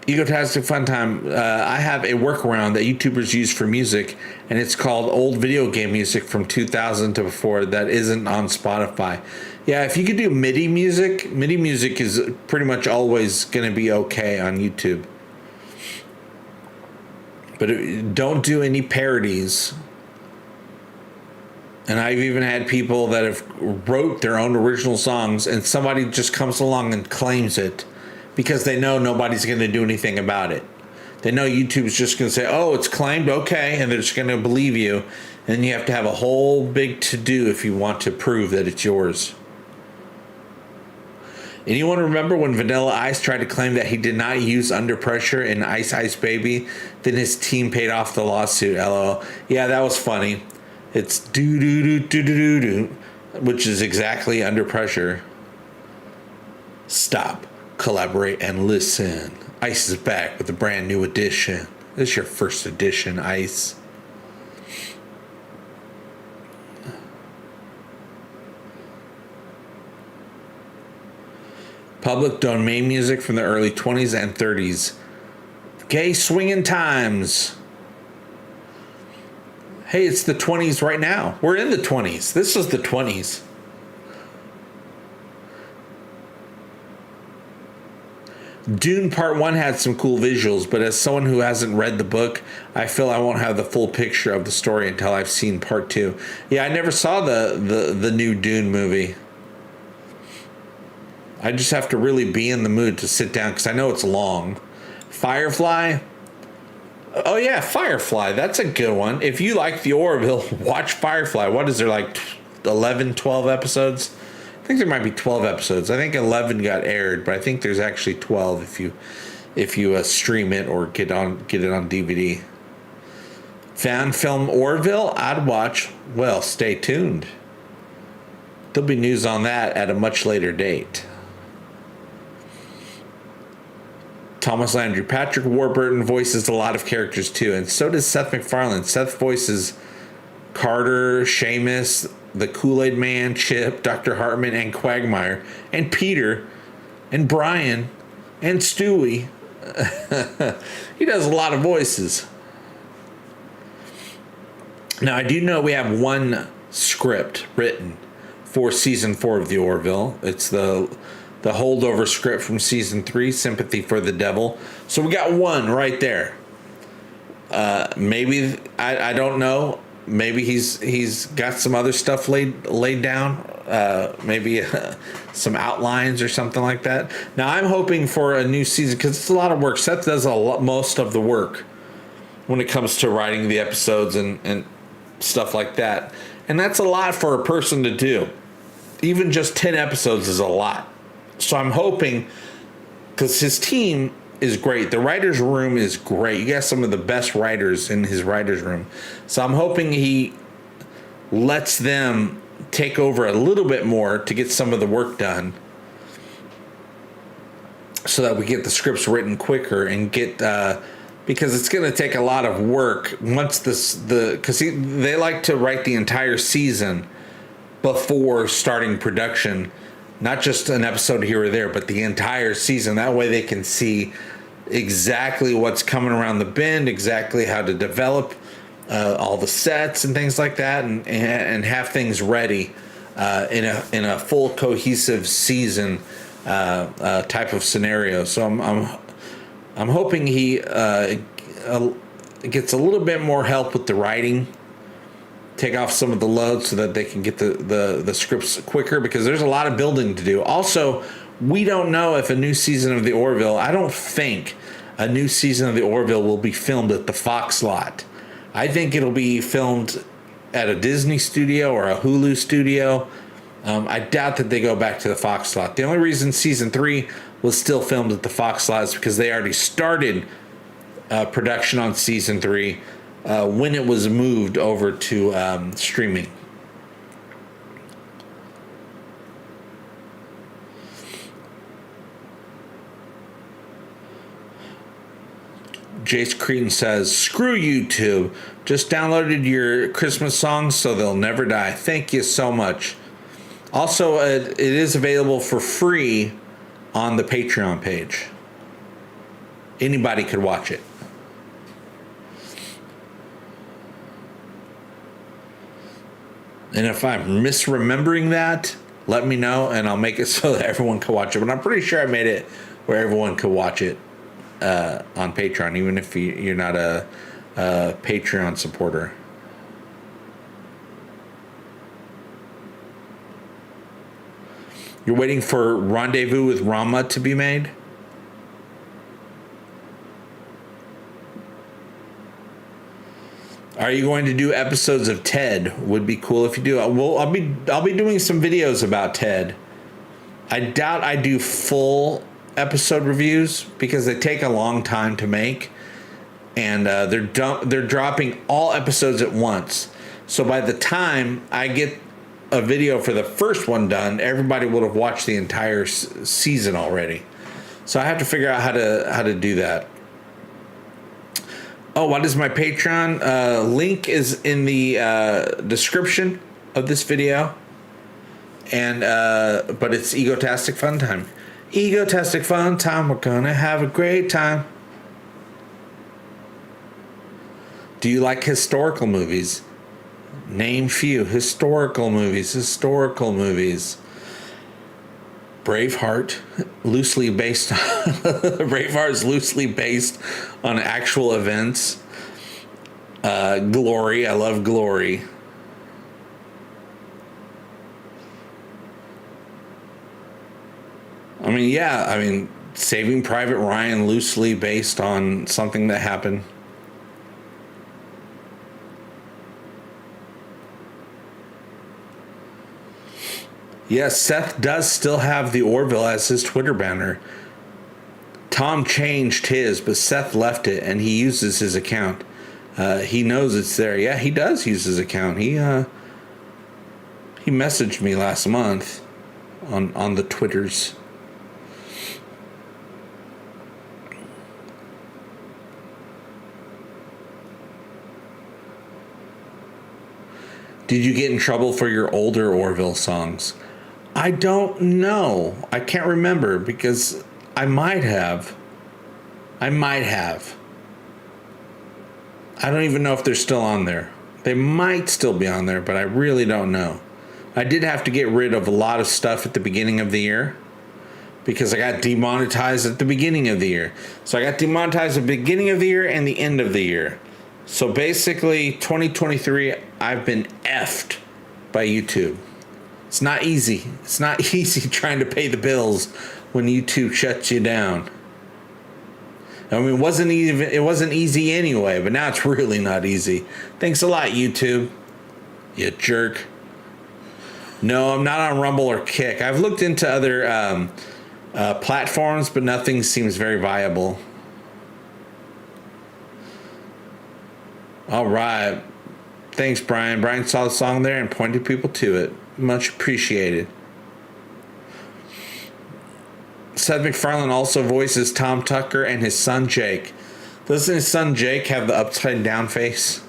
[SPEAKER 1] EGOTASTIC FUNTIME. I have a workaround that YouTubers use for music, and it's called old video game music from 2000 to before that isn't on Spotify. Yeah, if you could do MIDI music is pretty much always going to be okay on YouTube. But don't do any parodies. And I've even had people that have wrote their own original songs, and somebody just comes along and claims it because they know nobody's going to do anything about it. They know YouTube's just going to say, oh, it's claimed, okay, and they're just going to believe you. And you have to have a whole big to-do if you want to prove that it's yours. Anyone remember when Vanilla Ice tried to claim that he did not use Under Pressure in Ice Ice Baby? Then his team paid off the lawsuit, LOL. Yeah, that was funny. It's do-do-do-do-do-do-do, which is exactly Under Pressure. Stop, collaborate, and listen. Ice is back with a brand new edition. This is your first edition, Ice. Public domain music from the early 20s and 30s. Gay swinging times. Hey, it's the 20s right now. We're in the 20s. This is the 20s. Dune Part 1 had some cool visuals, but as someone who hasn't read the book, I feel I won't have the full picture of the story until I've seen Part 2. Yeah, I never saw the new Dune movie. I just have to really be in the mood to sit down because I know it's long. Firefly? Oh yeah, Firefly. That's a good one. If you like the Orville, watch Firefly. What is there, like 11, 12 episodes? I think there might be 12 episodes. I think 11 got aired, but I think there's actually 12 if you stream it or get it on DVD. Fan film Orville? I'd watch. Well, stay tuned. There'll be news on that at a much later date. Thomas Landry Patrick Warburton voices a lot of characters too, and so does Seth MacFarlane. Seth voices Carter, Seamus, the Kool-Aid Man, Chip, Dr. Hartman, and Quagmire, and Peter, and Brian, and Stewie. He does a lot of voices. Now, I do know we have one script written for season 4 of The Orville. It's the holdover script from season 3, Sympathy for the Devil. So we got one right there. Maybe I don't know. Maybe he's got some other stuff laid down. Maybe some outlines or something like that. Now I'm hoping for a new season because it's a lot of work. Seth does most of the work when it comes to writing the episodes and stuff like that. And that's a lot for a person to do. Even just 10 episodes is a lot. So I'm hoping, because his team is great. The writer's room is great. You got some of the best writers in his writer's room. So I'm hoping he lets them take over a little bit more to get some of the work done so that we get the scripts written quicker and get... because it's going to take a lot of work once because they like to write the entire season before starting production. Not just an episode here or there, but the entire season. That way they can see exactly what's coming around the bend, exactly how to develop all the sets and things like that, and have things ready in a full cohesive season type of scenario. So I'm hoping he gets a little bit more help with the writing. Take off some of the load so that they can get the scripts quicker, because there's a lot of building to do. Also, we don't know if a new season of The Orville, I don't think a new season of The Orville will be filmed at the Fox lot. I think it'll be filmed at a Disney studio or a Hulu studio. I doubt that they go back to the Fox lot. The only reason season 3 was still filmed at the Fox lot is because they already started production on season 3 when it was moved over to streaming. Jace Cretan says, "Screw YouTube. Just downloaded your Christmas songs so they'll never die. Thank you so much." Also, it is available for free on the Patreon page. Anybody could watch it. And if I'm misremembering that, let me know and I'll make it so that everyone can watch it. But I'm pretty sure I made it where everyone could watch it on Patreon, even if you're not a Patreon supporter. You're waiting for Rendezvous with Rama to be made? Are you going to do episodes of Ted? Would be cool if you do. Well, I'll be doing some videos about Ted. I doubt I do full episode reviews because they take a long time to make, and they're dropping all episodes at once. So by the time I get a video for the first one done, everybody would have watched the entire season already. So I have to figure out how to do that. Oh, what is my Patreon? Link is in the description of this video. And but it's Egotastic Fun Time. Egotastic Fun Time. We're gonna have a great time. Do you like historical movies? Name few. Historical movies. Braveheart, loosely based on Braveheart is loosely based on actual events. Glory, I love Glory. I mean, Saving Private Ryan, loosely based on something that happened. Yes, Seth does still have the Orville as his Twitter banner. Tom changed his, but Seth left it, and he uses his account. He knows it's there. Yeah, he does use his account. He messaged me last month on the Twitters. Did you get in trouble for your older Orville songs? I don't know. I can't remember because I might have. I don't even know if they're still on there. They might still be on there, but I really don't know. I did have to get rid of a lot of stuff at the beginning of the year because I got demonetized at the beginning of the year. So I got demonetized at the beginning of the year and the end of the year. So basically, 2023, I've been effed by YouTube. It's not easy. It's not easy trying to pay the bills when YouTube shuts you down. I mean, it wasn't easy anyway, but now it's really not easy. Thanks a lot, YouTube. You jerk. No, I'm not on Rumble or Kick. I've looked into other platforms, but nothing seems very viable. All right. Thanks, Brian. Brian saw the song there and pointed people to it. Much appreciated. Seth MacFarlane also voices Tom Tucker and his son Jake. Doesn't his son Jake have the upside down face?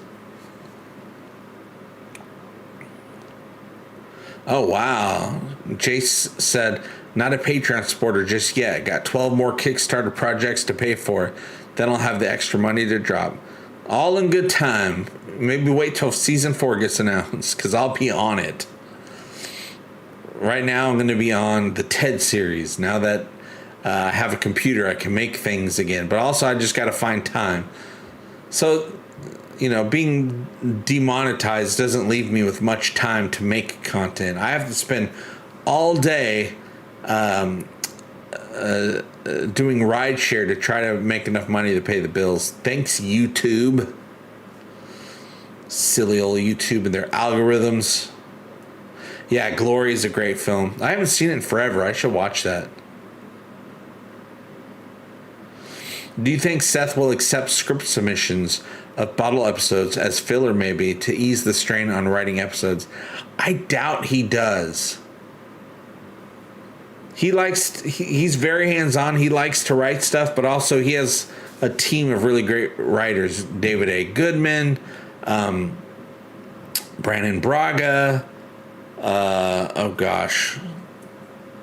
[SPEAKER 1] Oh, wow. Jace said, not a Patreon supporter just yet. Got 12 more Kickstarter projects to pay for. Then I'll have the extra money to drop. All in good time. Maybe wait till season 4 gets announced because I'll be on it. Right now, I'm going to be on the TED series. Now that I have a computer, I can make things again. But also, I just got to find time. So, being demonetized doesn't leave me with much time to make content. I have to spend all day doing rideshare to try to make enough money to pay the bills. Thanks, YouTube. Silly old YouTube and their algorithms. Yeah, Glory is a great film. I haven't seen it in forever. I should watch that. Do you think Seth will accept script submissions of bottle episodes as filler maybe to ease the strain on writing episodes? I doubt he does. He's very hands-on. He likes to write stuff, but also he has a team of really great writers. David A. Goodman, Brandon Braga, oh gosh,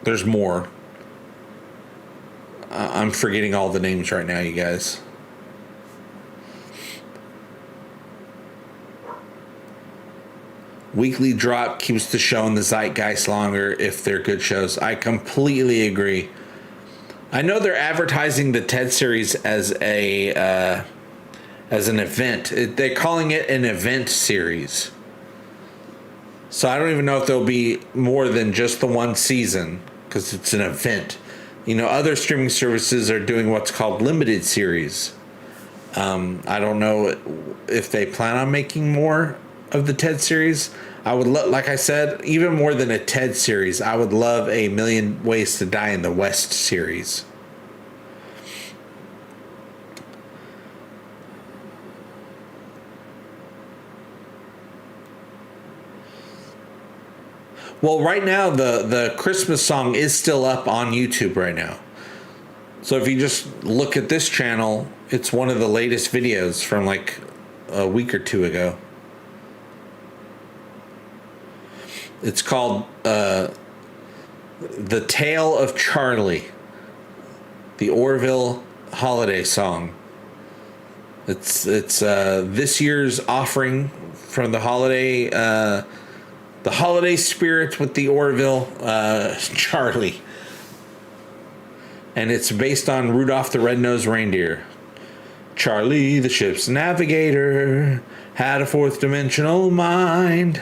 [SPEAKER 1] there's more. I'm forgetting all the names right now, you guys. Weekly drop keeps the show in the zeitgeist longer if they're good shows. I completely agree. I know they're advertising the TED series as an event. They're calling it an event series. So I don't even know if there'll be more than just the one season because it's an event. Other streaming services are doing what's called limited series. I don't know if they plan on making more of the TED series. I would like I said, even more than a TED series, I would love a Million Ways to Die in the West series. Well, right now the Christmas song is still up on YouTube right now. So if you just look at this channel, it's one of the latest videos from like a week or two ago. It's called The Tale of Charlie, the Orville holiday song. It's this year's offering from the holiday spirit with the Orville Charlie. And it's based on Rudolph the Red-Nosed Reindeer. Charlie, the ship's navigator, had a fourth dimensional mind.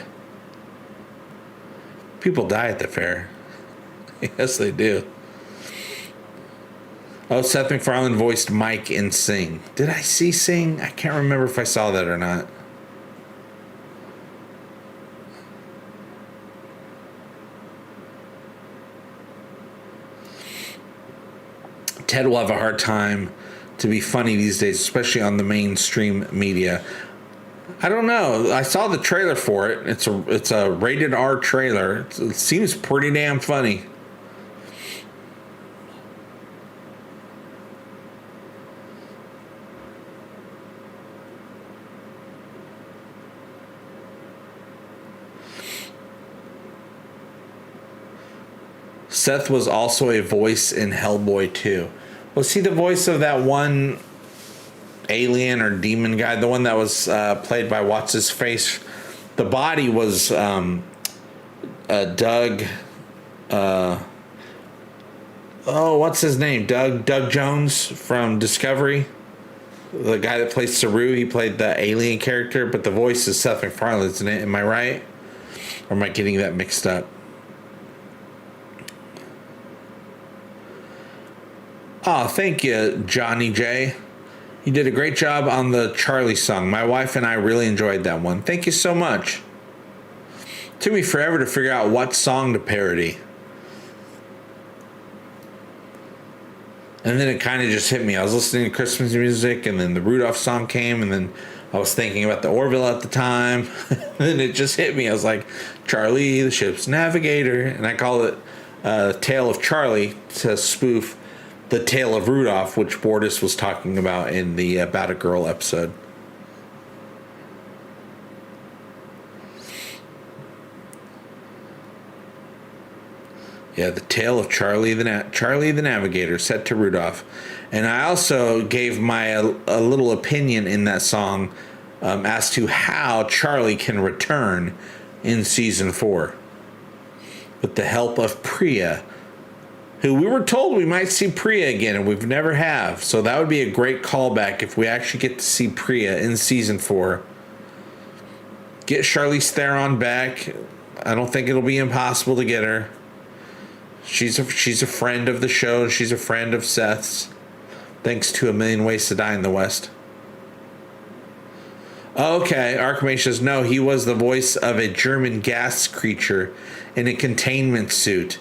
[SPEAKER 1] People die at the fair. Yes, they do. Oh, Seth MacFarlane voiced Mike in Sing. Did I see Sing? I can't remember if I saw that or not. Ted will have a hard time to be funny these days, especially on the mainstream media. I don't know. I saw the trailer for it. It's a rated R trailer. It seems pretty damn funny. Seth was also a voice in Hellboy 2. Was he the voice of that one alien or demon guy? The one that was played by What's-His-Face? The body was Doug... what's his name? Doug Jones from Discovery. The guy that plays Saru, he played the alien character, but the voice is Seth MacFarlane, isn't it? Am I right? Or am I getting that mixed up? Oh, thank you, Johnny J. You did a great job on the Charlie song. My wife and I really enjoyed that one. Thank you so much. It took me forever to figure out what song to parody. And then it kind of just hit me. I was listening to Christmas music, and then the Rudolph song came, and then I was thinking about the Orville at the time. And then it just hit me. I was like, Charlie, the ship's navigator. And I call it Tale of Charlie to spoof the Tale of Rudolph, which Bortis was talking about in the About a Girl episode. Yeah, the Tale of Charlie the Navigator, set to Rudolph. And I also gave my a little opinion in that song as to how Charlie can return in season 4 with the help of Priya, who we were told we might see Priya again, and we've never have. So that would be a great callback if we actually get to see Priya in season 4. Get Charlize Theron back. I don't think it'll be impossible to get her. She's a friend of the show. She's a friend of Seth's. Thanks to A Million Ways to Die in the West. Okay, Archmage says, no, he was the voice of a German gas creature in a containment suit.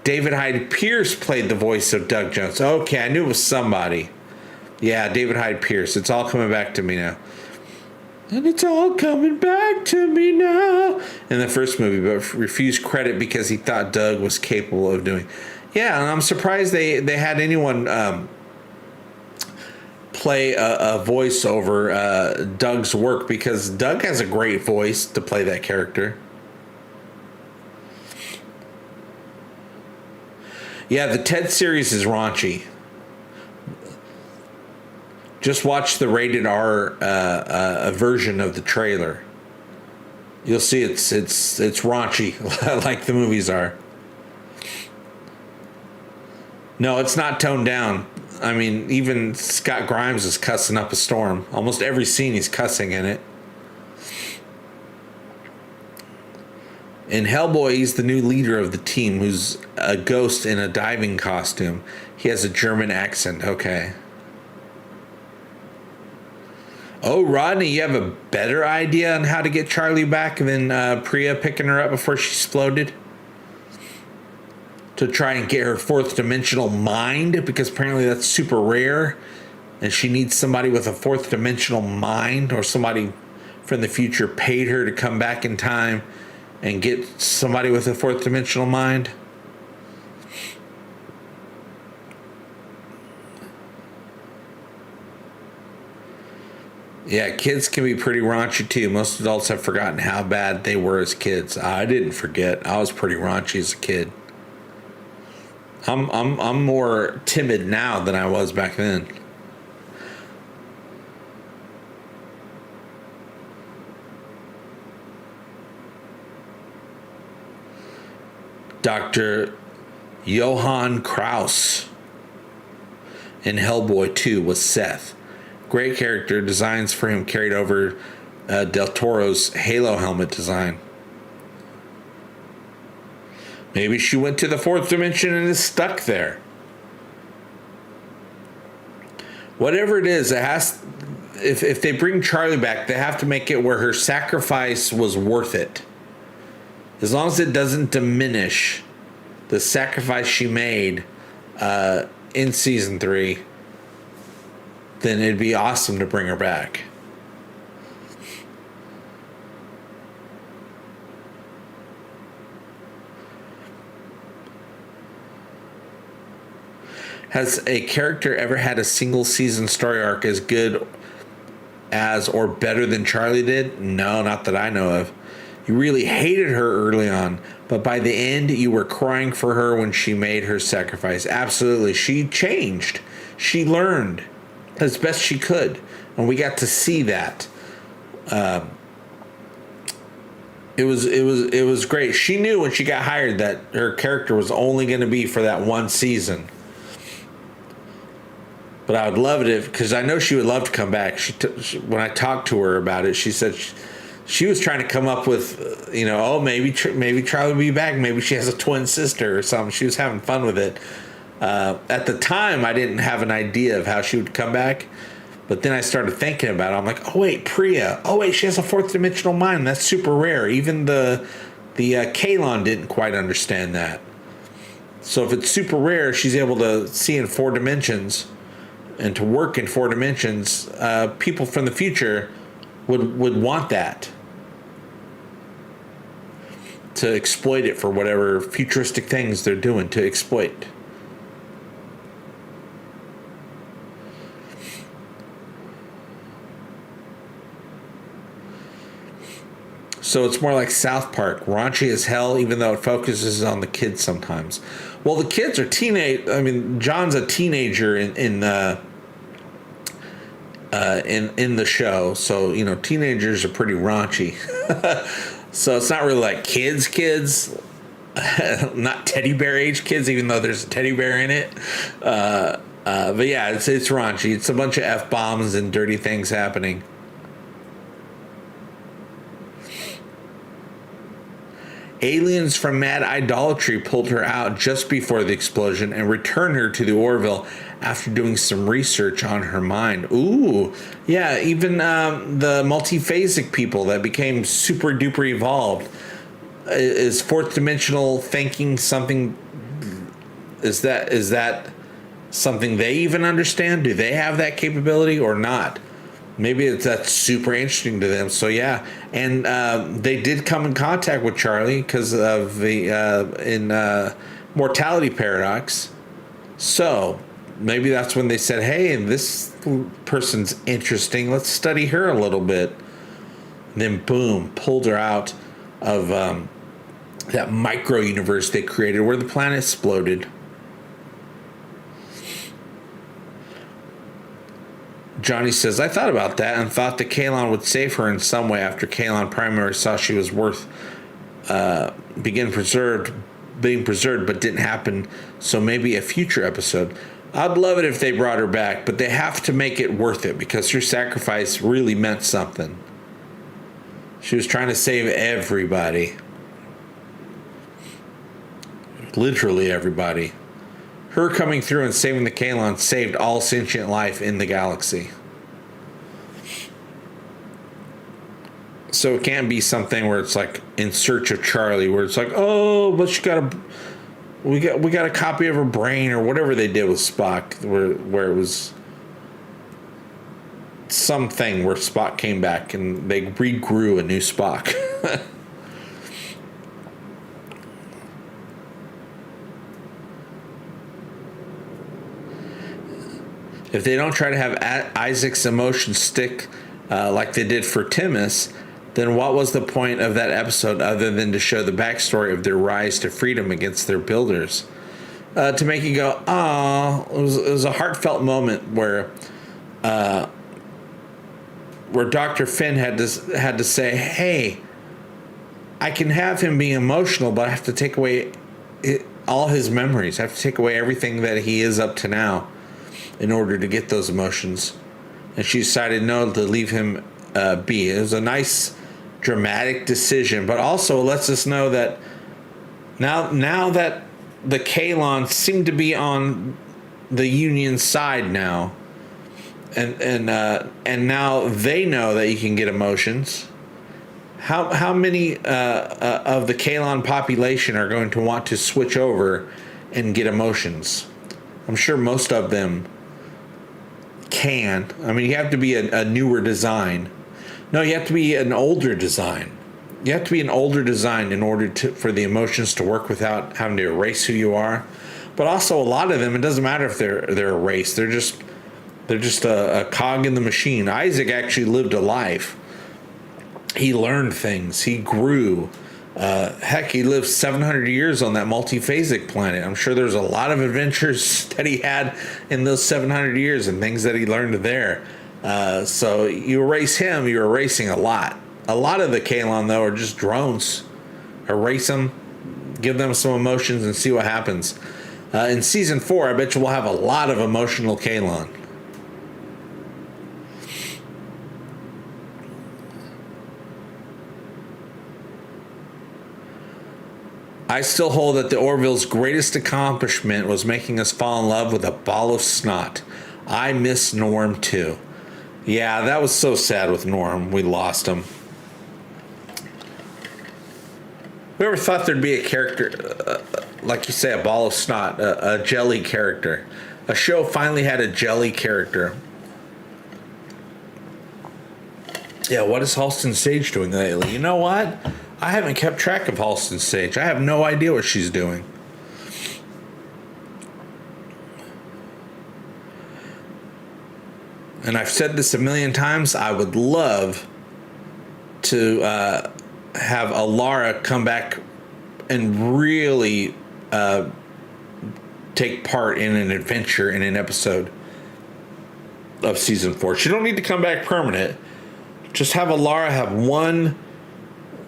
[SPEAKER 1] David Hyde Pierce played the voice of Doug Jones. Okay, I knew it was somebody. Yeah, David Hyde Pierce. It's all coming back to me now. And it's all coming back to me now. In the first movie, but refused credit because he thought Doug was capable of doing. Yeah, and I'm surprised they had anyone play a voice over Doug's work, because Doug has a great voice to play that character. Yeah, the Ted series is raunchy. Just watch the rated R version of the trailer. You'll see it's raunchy, like the movies are. No, it's not toned down. I mean, even Scott Grimes is cussing up a storm. Almost every scene he's cussing in it. In Hellboy, he's the new leader of the team, who's a ghost in a diving costume. He has a German accent. Okay. Oh, Rodney, you have a better idea on how to get Charlie back than Priya picking her up before she exploded? To try and get her fourth dimensional mind, because apparently that's super rare, and she needs somebody with a fourth dimensional mind, or somebody from the future paid her to come back in time and get somebody with a fourth dimensional mind. Yeah, kids can be pretty raunchy too. Most adults have forgotten how bad they were as kids. I didn't forget. I was pretty raunchy as a kid. I'm more timid now than I was back then. Dr. Johann Kraus in Hellboy 2 was Seth. Great character. Designs for him carried over Del Toro's Halo helmet design. Maybe she went to the fourth dimension and is stuck there. Whatever it is, it has. If they bring Charlie back, they have to make it where her sacrifice was worth it. As long as it doesn't diminish the sacrifice she made in season 3, then it'd be awesome to bring her back. Has a character ever had a single season story arc as good as or better than Charlie did? No, not that I know of. You really hated her early on, but by the end you were crying for her when she made her sacrifice. Absolutely. She changed. She learned as best she could, and we got to see that. It was great. She knew when she got hired that her character was only going to be for that one season. But I would love it because I know she would love to come back. When I talked to her about it, she said she was trying to come up with, maybe Charlie will be back. Maybe she has a twin sister or something. She was having fun with it. At the time, I didn't have an idea of how she would come back. But then I started thinking about it. I'm like, oh, wait, Priya. Oh, wait, she has a fourth dimensional mind. That's super rare. Even the Kalon didn't quite understand that. So if it's super rare, she's able to see in 4 dimensions and to work in 4 dimensions. People from the future would want that to exploit it for whatever futuristic things they're doing to exploit. So it's more like South Park, raunchy as hell, even though it focuses on the kids sometimes. Well, the kids are teenage. I mean, John's a teenager in the show, so teenagers are pretty raunchy. So it's not really like kids, not teddy bear age kids, even though there's a teddy bear in it. But yeah, it's raunchy. It's a bunch of F-bombs and dirty things happening. Aliens from Mad Idolatry pulled her out just before the explosion and returned her to the Orville after doing some research on her mind. Ooh, yeah, even the multiphasic people that became super duper evolved. Is fourth dimensional thinking something? Is that something they even understand? Do they have that capability or not? Maybe that's super interesting to them. So yeah, and they did come in contact with Charlie because of the mortality paradox. So maybe that's when they said, "Hey, this person's interesting. Let's study her a little bit." And then boom, pulled her out of that micro universe they created where the planet exploded. Johnny says, I thought about that and thought that Kalon would save her in some way after Kalon Primary saw she was worth being preserved, but didn't happen. So maybe a future episode. I'd love it if they brought her back, but they have to make it worth it because her sacrifice really meant something. She was trying to save everybody. Literally everybody. Her coming through and saving the Kalon saved all sentient life in the galaxy. So it can't be something where it's like In Search of Charlie, where it's like, oh, but we got a copy of her brain or whatever they did with Spock, where it was something where Spock came back and they regrew a new Spock. If they don't try to have Isaac's emotions stick like they did for Timus, then what was the point of that episode other than to show the backstory of their rise to freedom against their builders? To make you go, oh, it was a heartfelt moment where Dr. Finn had to say, hey, I can have him be emotional, but I have to take away all his memories. I have to take away everything that he is up to now in order to get those emotions. And she decided no, to leave him be. It was a nice dramatic decision, but also lets us know that now that the Kaylon seem to be on the Union side now, and now they know that you can get emotions. How many of the Kaylon population are going to want to switch over and get emotions? I'm sure most of them can. I mean, you have to be a newer design. No, you have to be an older design. You have to be an older design in order for the emotions to work without having to erase who you are. But also, a lot of them, it doesn't matter if they're erased. They're just a cog in the machine. Isaac actually lived a life. He learned things. He grew. Heck, he lived 700 years on that multiphasic planet. I'm sure there's a lot of adventures that he had in those 700 years and things that he learned there. So you erase him, you're erasing a lot. A lot of the Kaylon, though, are just drones. Erase them, give them some emotions, and see what happens. In Season 4, I bet you we'll have a lot of emotional Kaylon. I still hold that the Orville's greatest accomplishment was making us fall in love with a ball of snot. I miss Norm, too. Yeah, that was so sad with Norm. We lost him. Whoever thought there'd be a character, like you say, a ball of snot, a jelly character. A show finally had a jelly character. Yeah, what is Halston Sage doing lately? You know what? I haven't kept track of Halston Sage. I have no idea what she's doing. And I've said this a million times. I would love to have Alara come back and really take part in an adventure in an episode of Season 4. She don't need to come back permanent. Just have Alara have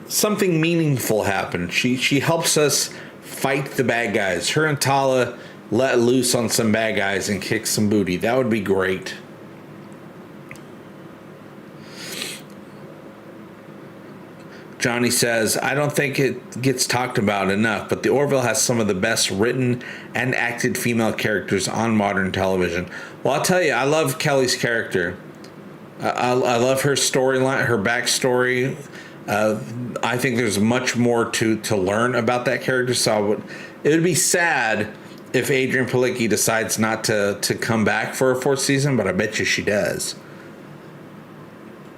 [SPEAKER 1] something meaningful happen. She helps us fight the bad guys. Her and Tala let loose on some bad guys and kick some booty. That would be great. Johnny says, I don't think it gets talked about enough, but the Orville has some of the best written and acted female characters on modern television. Well, I'll tell you, I love Kelly's character. I love her storyline, her backstory. I think there's much more to learn about that character. So it would be sad if Adrian Palicki decides not to come back for a fourth season, but I bet you she does.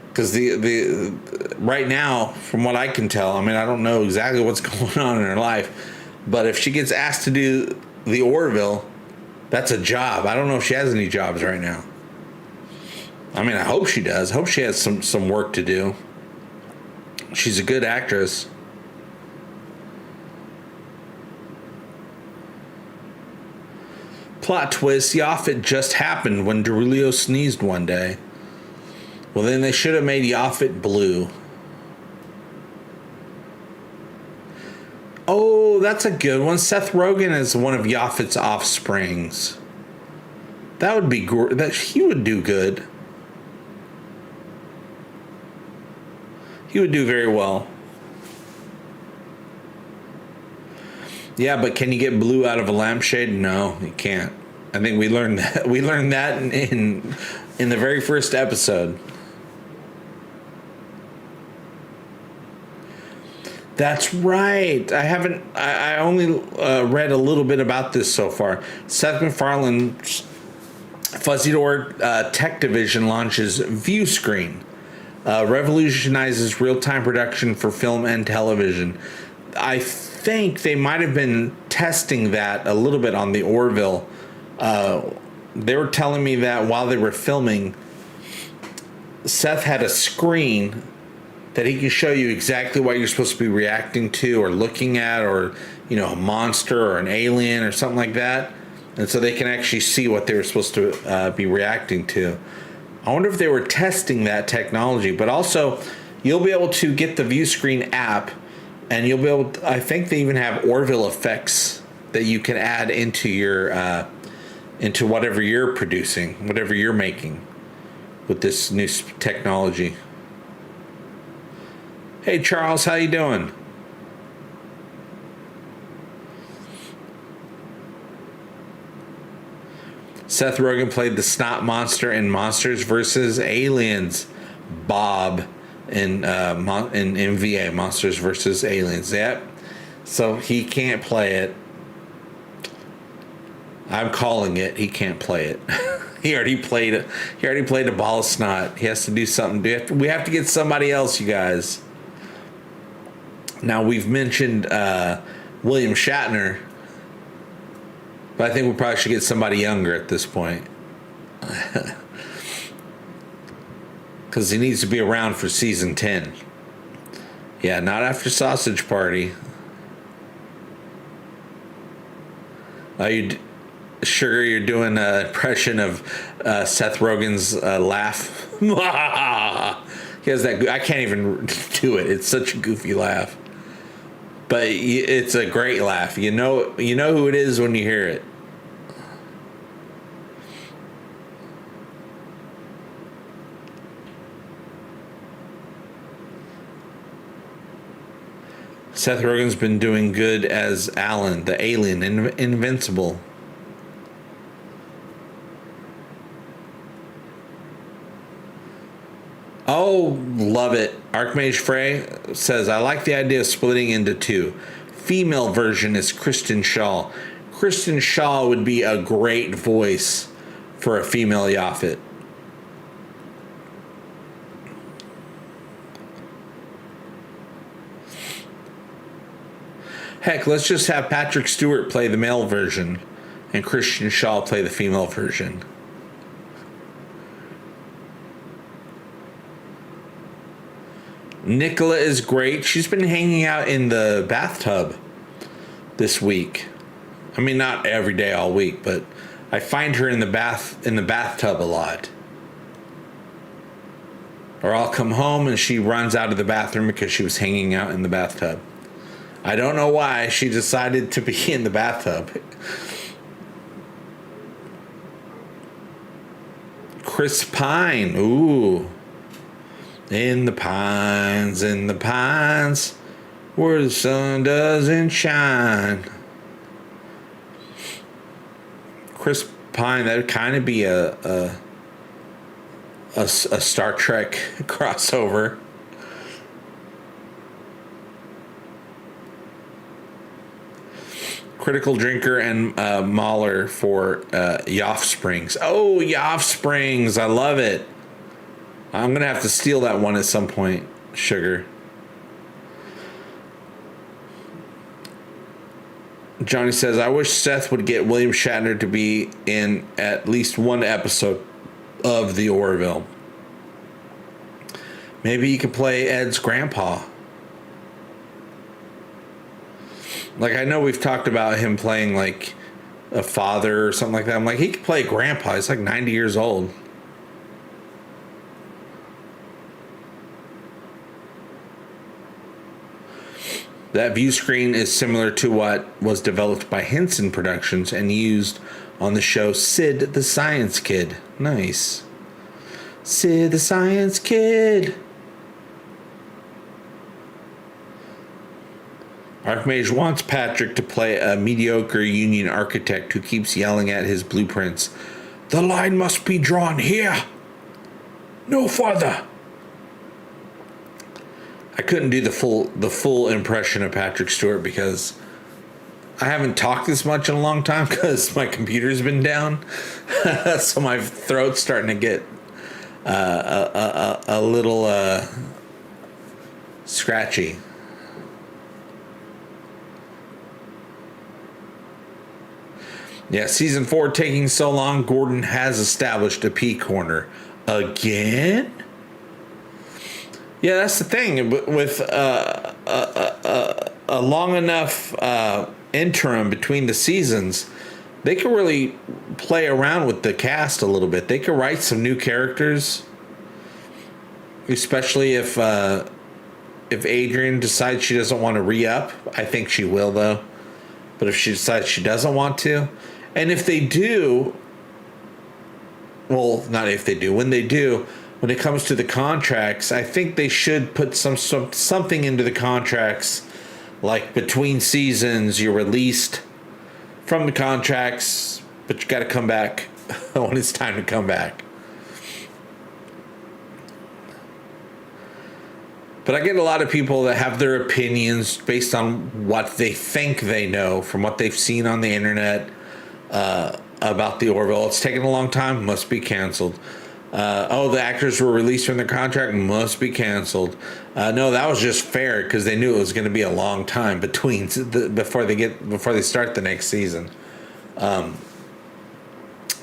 [SPEAKER 1] Because the right now, from what I can tell, I mean, I don't know exactly what's going on in her life, but if she gets asked to do the Orville, that's a job. I don't know if she has any jobs right now. I mean, I hope she does. I hope she has some work to do. She's a good actress. Plot twist, Yaphet just happened when Derulio sneezed one day. Well, then they should have made Yaphet blue. Oh, that's a good one. Seth Rogen is one of Yaphet's offsprings. That would be he would do good. He would do very well. Yeah, but can you get blue out of a lampshade? No, you can't. I think we learned that. We learned that in the very first episode. That's right. I only read a little bit about this so far. Seth MacFarlane's Fuzzy Door Tech Division launches View Screen. Revolutionizes real-time production for film and television. I think they might have been testing that a little bit on the Orville they were telling me that while they were filming, Seth had a screen that he can show you exactly what you're supposed to be reacting to or looking at, or, you know, a monster or an alien or something like that. And so they can actually see what they were supposed to be reacting to. I wonder if they were testing that technology. But also, you'll be able to get the view screen app, and you'll be able to, I think they even have Orville effects that you can add into your into whatever you're producing, whatever you're making with this new technology. Hey Charles, how you doing? Seth Rogen played the snot monster in Monsters vs. Aliens. Bob in MVA, Monsters vs. Aliens. Yep. So he can't play it. I'm calling it. He can't play it. He already played it. He already played a ball of snot. He has to do something. We have to get somebody else, you guys. Now, we've mentioned William Shatner, but I think we probably should get somebody younger at this point. Because he needs to be around for season 10. Yeah, not after Sausage Party. Sugar, you're doing an impression of Seth Rogen's laugh. He has that. I can't even do it. It's such a goofy laugh. But it's a great laugh. You know who it is when you hear it. Seth Rogen's been doing good as Alan, the alien, Invincible. Oh, love it. Archmage Frey says, I like the idea of splitting into two. Female version is Kristen Shaw. Kristen Shaw would be a great voice for a female Yaphet. Heck, let's just have Patrick Stewart play the male version and Kristen Shaw play the female version. Nicola is great. She's been hanging out in the bathtub this week. I mean, not every day all week, but I find her in the bathtub a lot. Or I'll come home and she runs out of the bathroom because she was hanging out in the bathtub. I don't know why she decided to be in the bathtub. Chris Pine. Ooh. In the pines, where the sun doesn't shine. Chris Pine, that would kind of be a Star Trek crossover. Critical Drinker and Mahler for Yoff Springs. Oh, Yoff Springs, I love it. I'm going to have to steal that one at some point, Sugar. Johnny says, I wish Seth would get William Shatner to be in at least one episode of The Orville. Maybe he could play Ed's grandpa. Like, I know we've talked about him playing, like, a father or something like that. I'm like, he could play grandpa. He's like 90 years old. That view screen is similar to what was developed by Henson Productions and used on the show Sid the Science Kid. Nice. Sid the Science Kid. Archmage wants Patrick to play a mediocre union architect who keeps yelling at his blueprints. The line must be drawn here. No further. I couldn't do the full impression of Patrick Stewart because I haven't talked this much in a long time because my computer's been down. So my throat's starting to get a little scratchy. Yeah, season 4 taking so long. Gordon has established a P corner again. Yeah, that's the thing with a long enough interim between the seasons. They can really play around with the cast a little bit. They can write some new characters, especially if Adrian decides she doesn't want to re-up. I think she will, though. But if she decides she doesn't want to, and if they do, well, not if they do, when they do, when it comes to the contracts, I think they should put something into the contracts, like between seasons, you're released from the contracts, but you got to come back when it's time to come back. But I get a lot of people that have their opinions based on what they think they know from what they've seen on the internet about the Orville. It's taken a long time, must be canceled. The actors were released from their contract, must be canceled. No, that was just fair because they knew it was going to be a long time between before they start the next season. But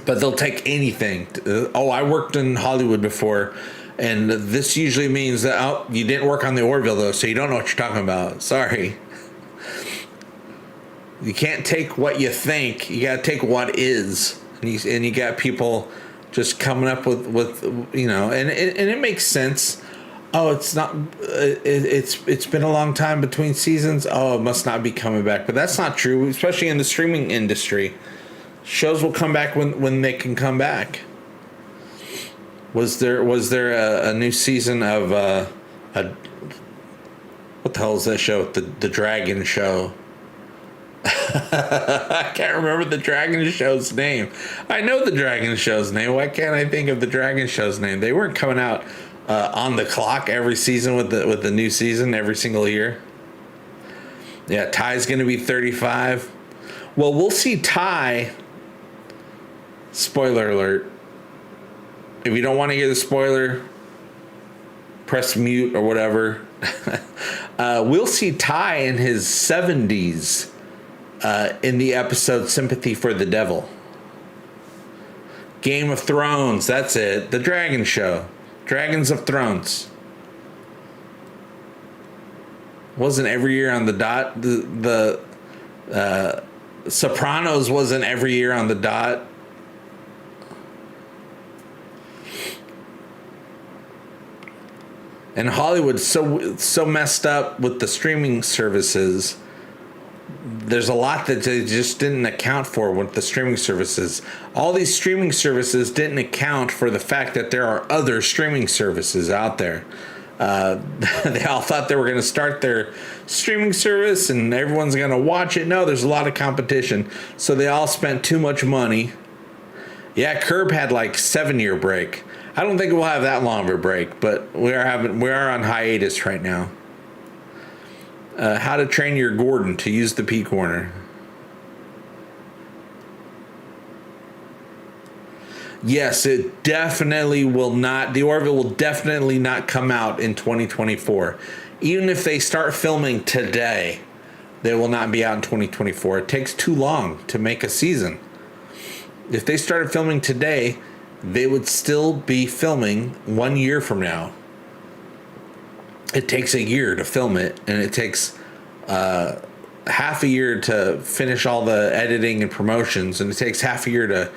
[SPEAKER 1] they'll take anything. I worked in Hollywood before, and this usually means that you didn't work on the Orville though, so you don't know what you're talking about. Sorry. You can't take what you think. You got to take what is, and you got people just coming up with and it makes sense. It's not. It's been a long time between seasons. It must not be coming back. But that's not true, especially in the streaming industry. Shows will come back when they can come back. Was there a new season of what the hell is that show? The Dragon Show. I can't remember the Dragon Show's name. I know the Dragon Show's name. Why can't I think of the Dragon Show's name? They weren't coming out on the clock every season with the new season every single year. Yeah, Ty's going to be 35. Well, we'll see Ty. Spoiler alert. If you don't want to hear the spoiler, press mute or whatever. We'll see Ty in his 70s. In the episode Sympathy for the Devil. Game of Thrones, that's it. The Dragon Show. Dragons of Thrones. Wasn't every year on the dot. The Sopranos wasn't every year on the dot. And Hollywood's so messed up with the streaming services. There's a lot that they just didn't account for with the streaming services. All these streaming services didn't account for the fact that there are other streaming services out there. They all thought they were going to start their streaming service and everyone's going to watch it. No, there's a lot of competition. So they all spent too much money. Yeah, Curb had like 7-year break. I don't think we'll have that long of a break, but we are on hiatus right now. How to Train Your Gordon to use the P corner. Yes, it definitely will not. The Orville will definitely not come out in 2024. Even if they start filming today, they will not be out in 2024. It takes too long to make a season. If they started filming today, they would still be filming 1 year from now. It takes a year to film it, and it takes half a year to finish all the editing and promotions, and it takes half a year to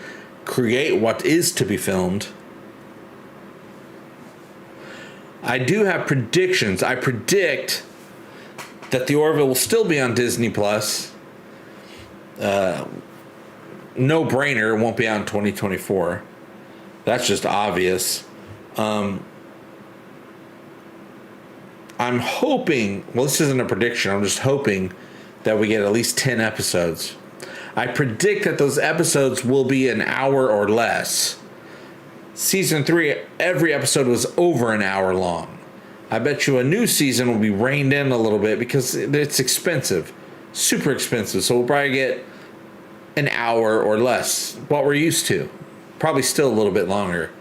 [SPEAKER 1] create what is to be filmed. I do have predictions. I predict that the Orville will still be on Disney Plus. No brainer, it won't be out in 2024. That's just obvious. I'm hoping, well, this isn't a prediction, I'm just hoping that we get at least 10 episodes. I predict that those episodes will be an hour or less. Season 3, every episode was over an hour long. I bet you a new season will be reined in a little bit because it's expensive. Super expensive. So we'll probably get an hour or less, what we're used to. Probably still a little bit longer.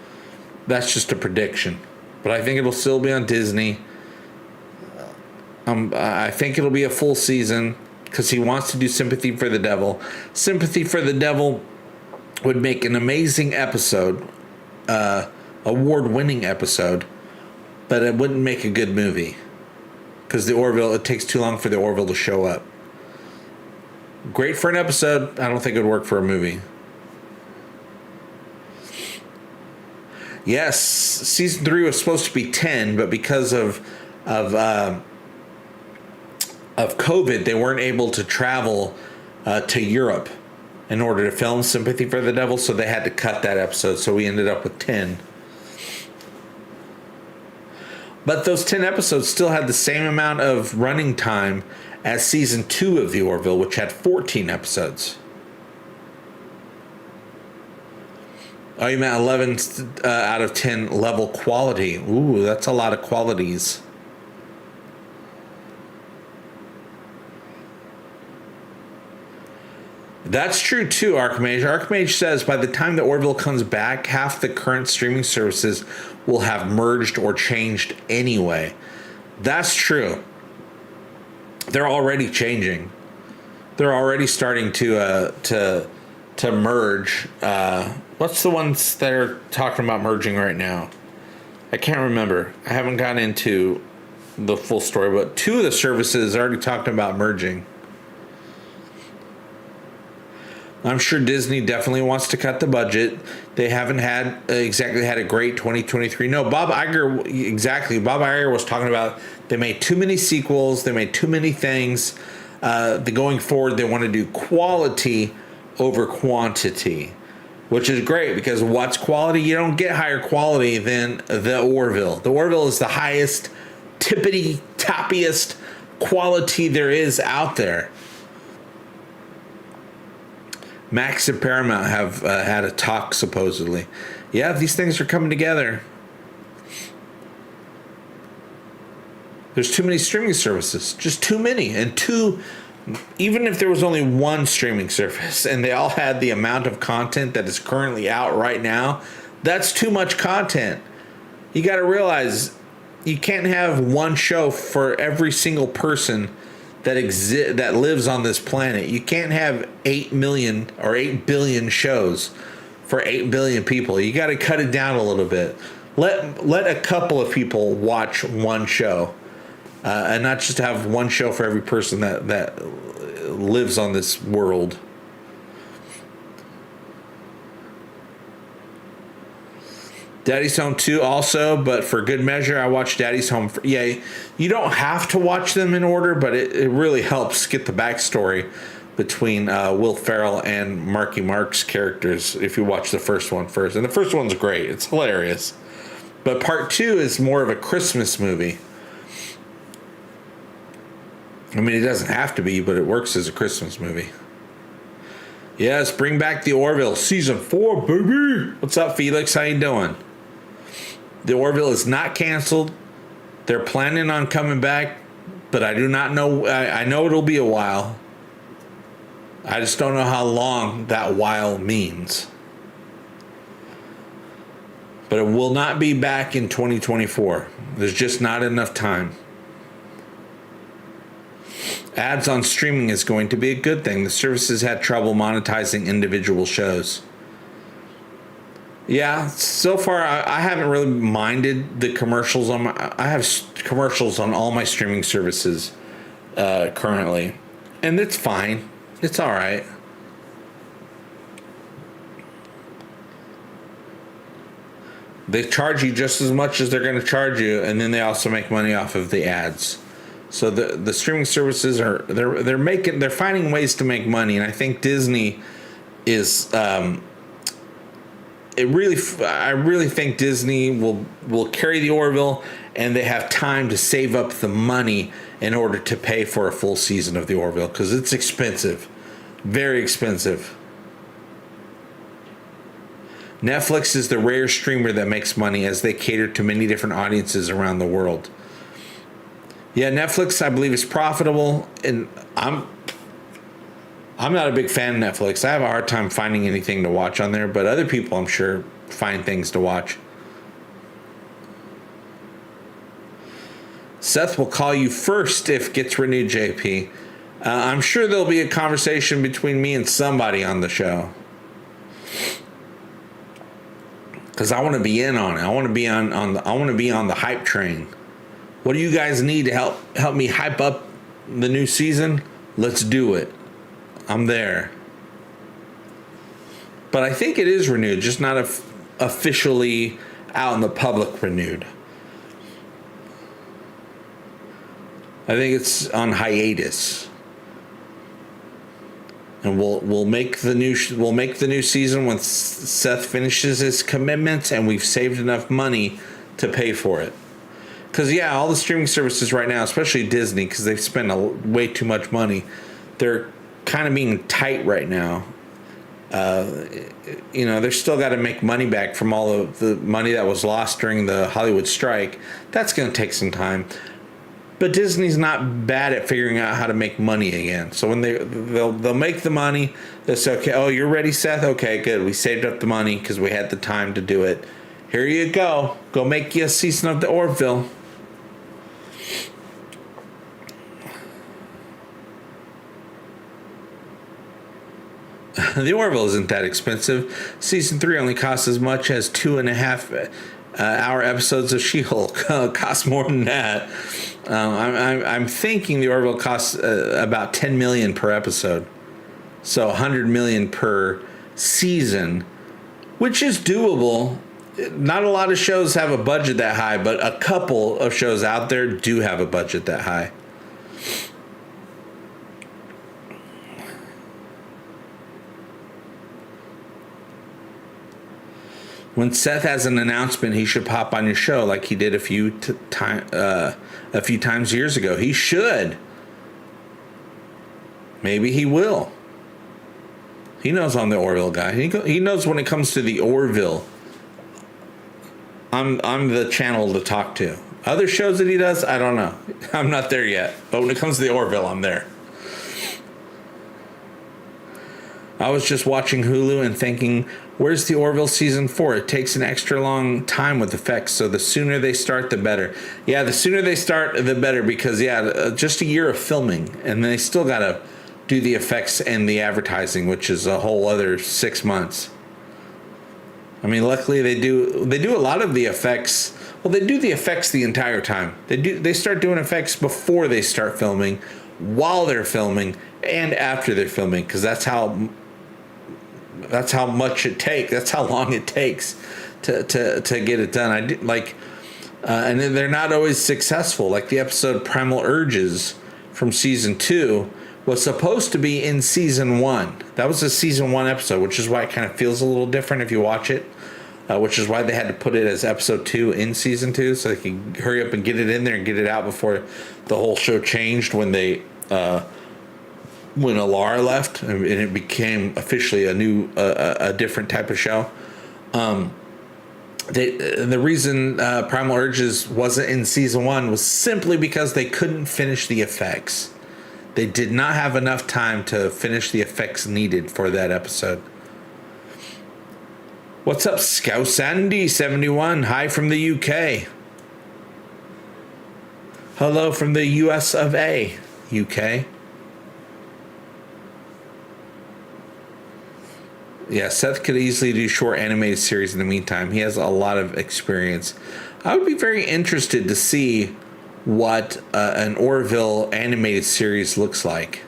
[SPEAKER 1] That's just a prediction. But I think it'll still be on Disney. I think it'll be a full season. because he wants to do Sympathy for the Devil. Sympathy for the Devil would make an amazing episode, award-winning episode, but it wouldn't make a good movie because it takes too long for the Orville to show up. Great for an episode. I don't think it would work for a movie. Yes, season 3 was supposed to be 10, but because of COVID, they weren't able to travel to Europe in order to film Sympathy for the Devil, so they had to cut that episode. So we ended up with 10. But those 10 episodes still had the same amount of running time as season 2 of The Orville, which had 14 episodes. Oh, you meant 11 out of 10 level quality. Ooh, that's a lot of qualities. That's true too, Archmage. Archmage says by the time the Orville comes back, half the current streaming services will have merged or changed anyway. That's true. They're already changing. They're already starting to merge. What's the ones that are talking about merging right now? I can't remember. I haven't gotten into the full story, but 2 of the services are already talking about merging. I'm sure Disney definitely wants to cut the budget. They haven't had a great 2023. No, Bob Iger was talking about they made too many sequels. They made too many things. Going forward, they want to do quality over quantity, which is great because what's quality? You don't get higher quality than the Orville. The Orville is the highest, tippity-toppiest quality there is out there. Max and Paramount have had a talk, supposedly. Yeah, these things are coming together. There's too many streaming services. Just too many. And even if there was only one streaming service and they all had the amount of content that is currently out right now, that's too much content. You got to realize you can't have one show for every single person that lives on this planet. You can't have 8 million or 8 billion shows for 8 billion people. You got to cut it down a little bit. Let a couple of people watch one show, and not just have one show for every person that lives on this world. Daddy's Home 2 also, but for good measure, I watched Daddy's Home. You don't have to watch them in order, but it really helps get the backstory between Will Ferrell and Marky Mark's characters if you watch the first one first. And the first one's great. It's hilarious. But part 2 is more of a Christmas movie. I mean, it doesn't have to be, but it works as a Christmas movie. Yes, bring back the Orville. Season 4, baby. What's up, Felix? How you doing? The Orville is not canceled. They're planning on coming back, but I do not know. I know it'll be a while. I just don't know how long that while means. But it will not be back in 2024. There's just not enough time. Ads on streaming is going to be a good thing. The services had trouble monetizing individual shows. Yeah, so far I haven't really minded the commercials on I have commercials on all my streaming services currently, and it's fine. It's all right. They charge you just as much as they're going to charge you, and then they also make money off of the ads. So the streaming services they're finding ways to make money, and I think Disney is I really think Disney will carry the Orville, and they have time to save up the money in order to pay for a full season of the Orville because it's expensive, very expensive. Netflix is the rare streamer that makes money as they cater to many different audiences around the world. Yeah, Netflix, I believe, is profitable, and I'm not a big fan of Netflix. I have a hard time finding anything to watch on there, but other people, I'm sure, find things to watch. Seth will call you first if it gets renewed, JP. I'm sure there'll be a conversation between me and somebody on the show. Because I want to be in on it. I want to be I want to be on the hype train. What do you guys need to help me hype up the new season? Let's do it. I'm there. But I think it is renewed, just not officially out in the public renewed. I think it's on hiatus. And we'll make the new season when Seth finishes his commitments and we've saved enough money to pay for it. Because all the streaming services right now, especially Disney, because they've spent way too much money, they're kind of being tight right now. They're still got to make money back from all of the money that was lost during the Hollywood strike. That's going to take some time. But Disney's not bad at figuring out how to make money again. So when they'll make the money, they'll say, okay, oh, you're ready, Seth? Okay, good. We saved up the money because we had the time to do it. Here you go. Go make you a season of the Orville. The Orville isn't that expensive. Season 3 only costs as much as 2.5 hour episodes of She-Hulk. Costs more than that. I'm thinking the Orville costs about $10 million per episode, so $100 million per season, which is doable. Not a lot of shows have a budget that high, but a couple of shows out there do have a budget that high. When Seth has an announcement, he should pop on your show like he did a few times years ago. He should. Maybe he will. He knows I'm the Orville guy. He knows when it comes to the Orville, I'm the channel to talk to. Other shows that he does, I don't know. I'm not there yet. But when it comes to the Orville, I'm there. I was just watching Hulu and thinking, where's the Orville season 4? It takes an extra long time with effects, so the sooner they start, the better. Yeah, the sooner they start, the better, because, just a year of filming, and they still got to do the effects and the advertising, which is a whole other 6 months. I mean, luckily they do a lot of the effects. Well, they do the effects the entire time. They start doing effects before they start filming, while they're filming, and after they're filming, because that's how much it takes. That's how long it takes to get it done. And then they're not always successful. Like the episode Primal Urges from season 2 was supposed to be in season 1. That was a season 1 episode, which is why it kind of feels a little different if you watch it. Which is why they had to put it as episode 2 in season 2, so they could hurry up and get it in there and get it out before the whole show changed when Alara left and it became officially a different type of show. The reason Primal Urges wasn't in season 1 was simply because they couldn't finish the effects. They did not have enough time to finish the effects needed for that episode. What's up, Scousandi71? Hi from the UK. Hello from the US of A, UK. Yeah, Seth could easily do short animated series in the meantime. He has a lot of experience. I would be very interested to see what an Orville animated series looks like.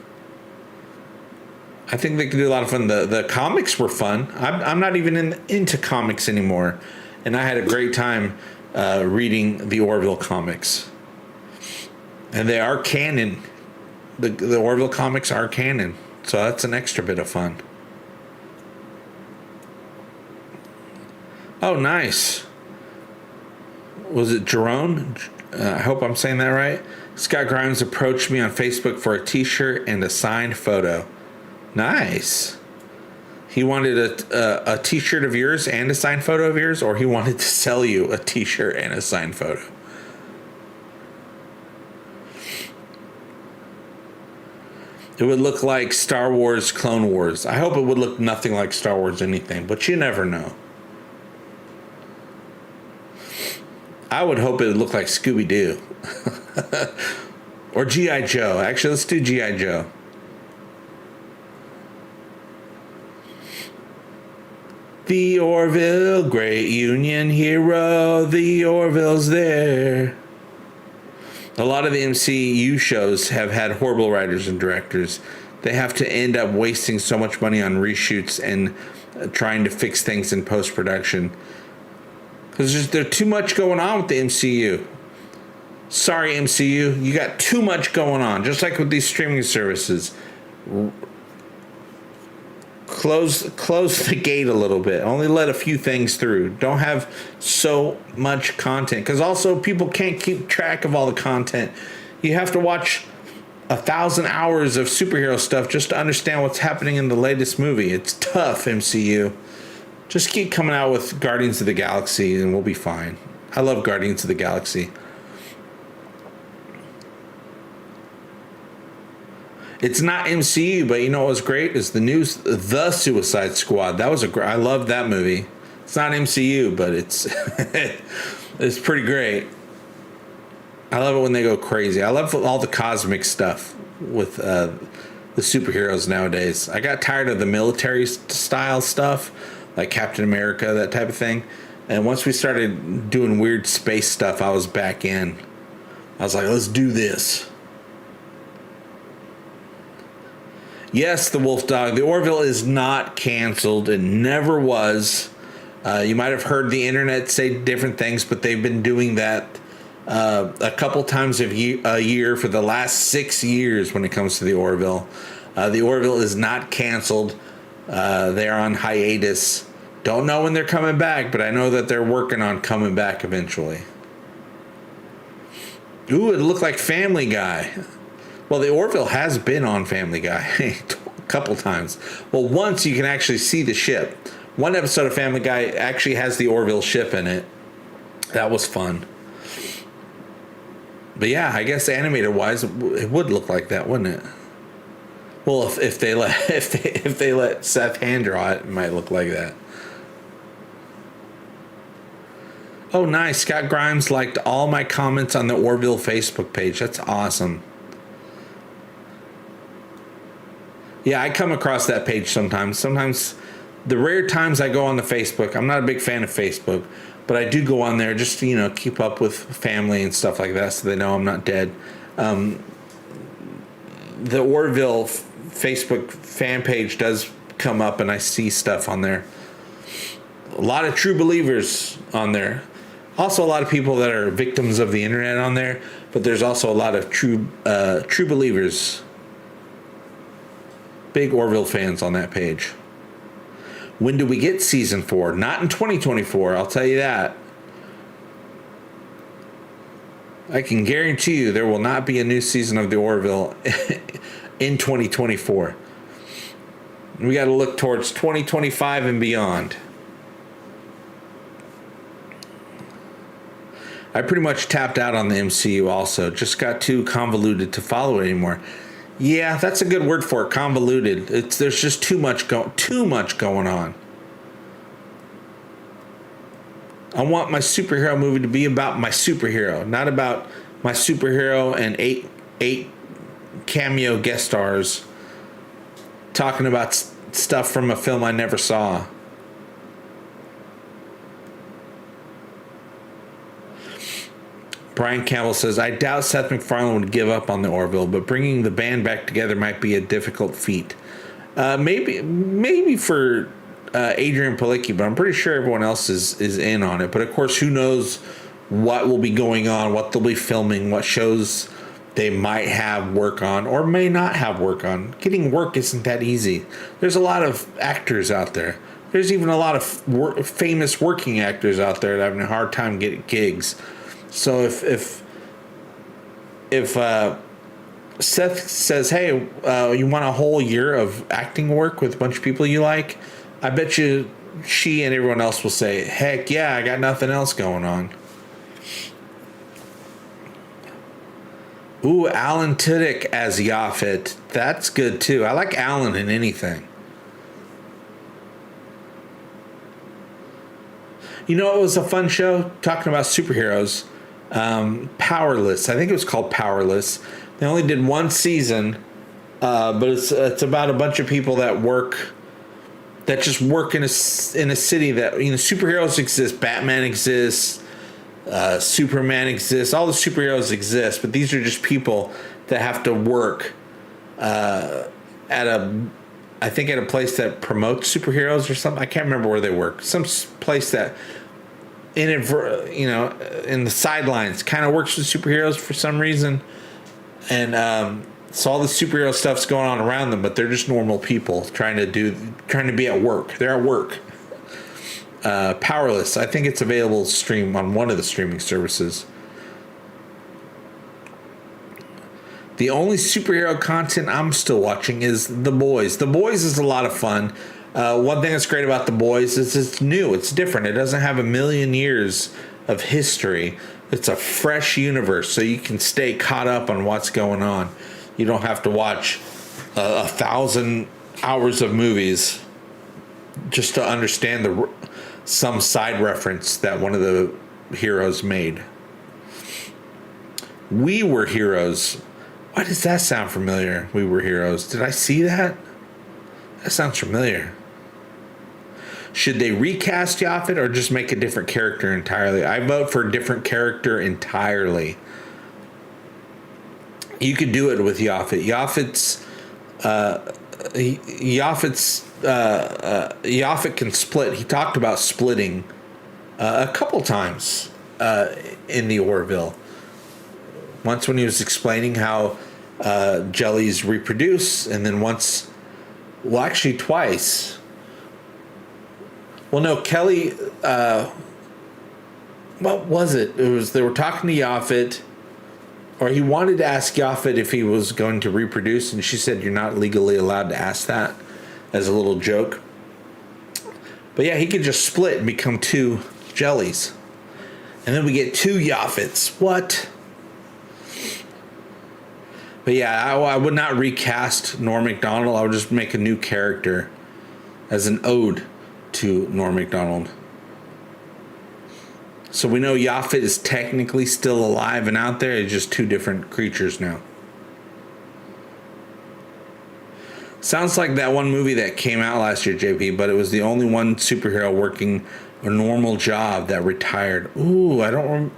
[SPEAKER 1] I think they could do a lot of fun. The comics were fun. I'm not even into comics anymore, and I had a great time reading the Orville comics. And they are canon. The Orville comics are canon, so that's an extra bit of fun. Oh, nice. Was it Jerome? I hope I'm saying that right. Scott Grimes approached me on Facebook for a t-shirt and a signed photo. Nice. He wanted a t-shirt of yours and a signed photo of yours, or he wanted to sell you a t-shirt and a signed photo? It would look like Star Wars Clone Wars. I hope it would look nothing like Star Wars anything, but you never know. I would hope it would look like Scooby-Doo. Or G.I. Joe. Actually, let's do G.I. Joe. The Orville, great Union hero, the Orville's there. A lot of the MCU shows have had horrible writers and directors. They have to end up wasting so much money on reshoots and trying to fix things in post-production. Because there's too much going on with the MCU. Sorry, MCU, you got too much going on. Just like with these streaming services. Close the gate a little bit. Only let a few things through. Don't have so much content. Because also people can't keep track of all the content. You have to watch 1,000 hours of superhero stuff just to understand what's happening in the latest movie. It's tough, MCU. Just keep coming out with Guardians of the Galaxy and we'll be fine. I love Guardians of the Galaxy. It's not MCU, but you know what was great is the Suicide Squad. That was I loved that movie. It's not MCU, but it's it's pretty great. I love it when they go crazy. I love all the cosmic stuff with the superheroes nowadays. I got tired of the military style stuff, like Captain America, that type of thing. And once we started doing weird space stuff, I was back in. I was like, let's do this. Yes, the Wolf Dog. The Orville is not canceled. It never was. You might have heard the internet say different things, but they've been doing that a couple times a year for the last 6 years when it comes to the Orville. The Orville is not canceled. They're on hiatus. Don't know when they're coming back, but I know that they're working on coming back eventually. Ooh, it looked like Family Guy. Well, the Orville has been on Family Guy a couple times. Well, once you can actually see the ship. One episode of Family Guy actually has the Orville ship in it. That was fun. But yeah, I guess animated wise, it would look like that, wouldn't it? Well, if they let Seth hand draw it, it might look like that. Oh, nice. Scott Grimes liked all my comments on the Orville Facebook page. That's awesome. Yeah, I come across that page sometimes. Sometimes, the rare times I go on the Facebook, I'm not a big fan of Facebook, but I do go on there just to, keep up with family and stuff like that so they know I'm not dead. The Orville Facebook fan page does come up and I see stuff on there. A lot of true believers on there. Also a lot of people that are victims of the internet on there, but there's also a lot of true believers. Big Orville fans on that page. When do we get season 4? Not in 2024, I'll tell you that. I can guarantee you there will not be a new season of the Orville in 2024. We got to look towards 2025 and beyond. I pretty much tapped out on the MCU also. Just got too convoluted to follow it anymore. Yeah, that's a good word for it, convoluted. There's just too much going on. I want my superhero movie to be about my superhero, not about my superhero and eight cameo guest stars talking about stuff from a film I never saw. Brian Campbell says, I doubt Seth MacFarlane would give up on the Orville, but bringing the band back together might be a difficult feat. Maybe for Adrian Palicki, but I'm pretty sure everyone else is in on it. But of course, who knows what will be going on, what they'll be filming, what shows they might have work on or may not have work on. Getting work isn't that easy. There's a lot of actors out there. There's even a lot of famous working actors out there that are having a hard time getting gigs. So if Seth says, hey, you want a whole year of acting work with a bunch of people you like, I bet you she and everyone else will say, heck yeah, I got nothing else going on. Ooh, Alan Tudyk as Yaphet. That's good too. I like Alan in anything. You know, it was a fun show talking about superheroes. Powerless. I think it was called Powerless. They only did one season, but it's about a bunch of people that work that just work in a city that, superheroes exist. Batman exists. Superman exists. All the superheroes exist, but these are just people that have to work at a place that promotes superheroes or something. I can't remember where they work. Some place that in the sidelines kind of works with superheroes for some reason. And so all the superhero stuff's going on around them, but they're just normal people trying to be at work. They're at work. Powerless. I think it's available to stream on one of the streaming services. The only superhero content I'm still watching is The Boys. The Boys is a lot of fun. One thing that's great about The Boys is it's new. It's different. It doesn't have a million years of history. It's a fresh universe, so you can stay caught up on what's going on. You don't have to watch 1,000 hours of movies just to understand some side reference that one of the heroes made. We Were Heroes. Why does that sound familiar? We Were Heroes. Did I see that? That sounds familiar. Should they recast Yaphet or just make a different character entirely? I vote for a different character entirely. You could do it with Yaphet. Yaphet can split. He talked about splitting a couple times in the Orville. Once when he was explaining how jellies reproduce, and then actually twice. Well, no, Kelly, what was it? They were talking to Yaphet, or he wanted to ask Yaphet if he was going to reproduce, and she said, "You're not legally allowed to ask that," as a little joke. But yeah, he could just split and become two jellies. And then we get two Yaphets. What? But yeah, I would not recast Norm Macdonald. I would just make a new character as an ode to Norm Macdonald. So we know Yaphet is technically still alive and out there. It's just two different creatures now. Sounds like that one movie that came out last year, JP, but it was the only one superhero working a normal job that retired. Ooh,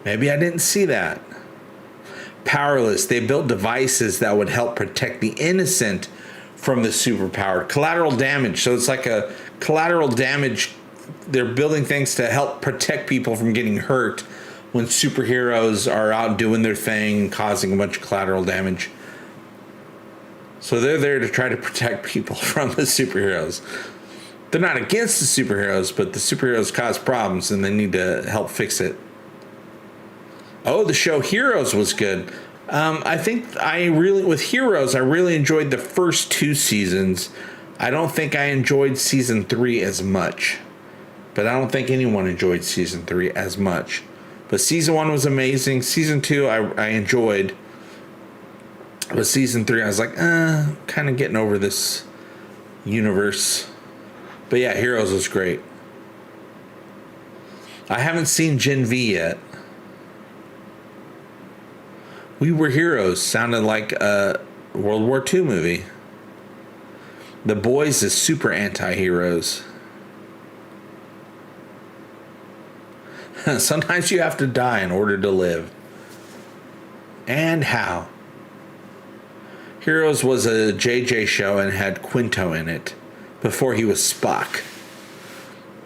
[SPEAKER 1] maybe I didn't see that. Powerless. They built devices that would help protect the innocent from the superpowered. Collateral damage. So it's like a collateral damage. They're building things to help protect people from getting hurt when superheroes are out doing their thing, causing a bunch of collateral damage. So they're there to try to protect people from the superheroes. They're not against the superheroes, but the superheroes cause problems and they need to help fix it. Oh, the show Heroes was good. I think with Heroes, I really enjoyed the first two seasons. I don't think I enjoyed season 3 as much. But I don't think anyone enjoyed season 3 as much. But season 1 was amazing. Season 2, I enjoyed. But season 3, I was like, kind of getting over this universe. But yeah, Heroes was great. I haven't seen Gen V yet. We Were Heroes sounded like a World War II movie. The Boys is super anti-heroes. Sometimes you have to die in order to live. And how? Heroes was a JJ show and had Quinto in it before he was Spock.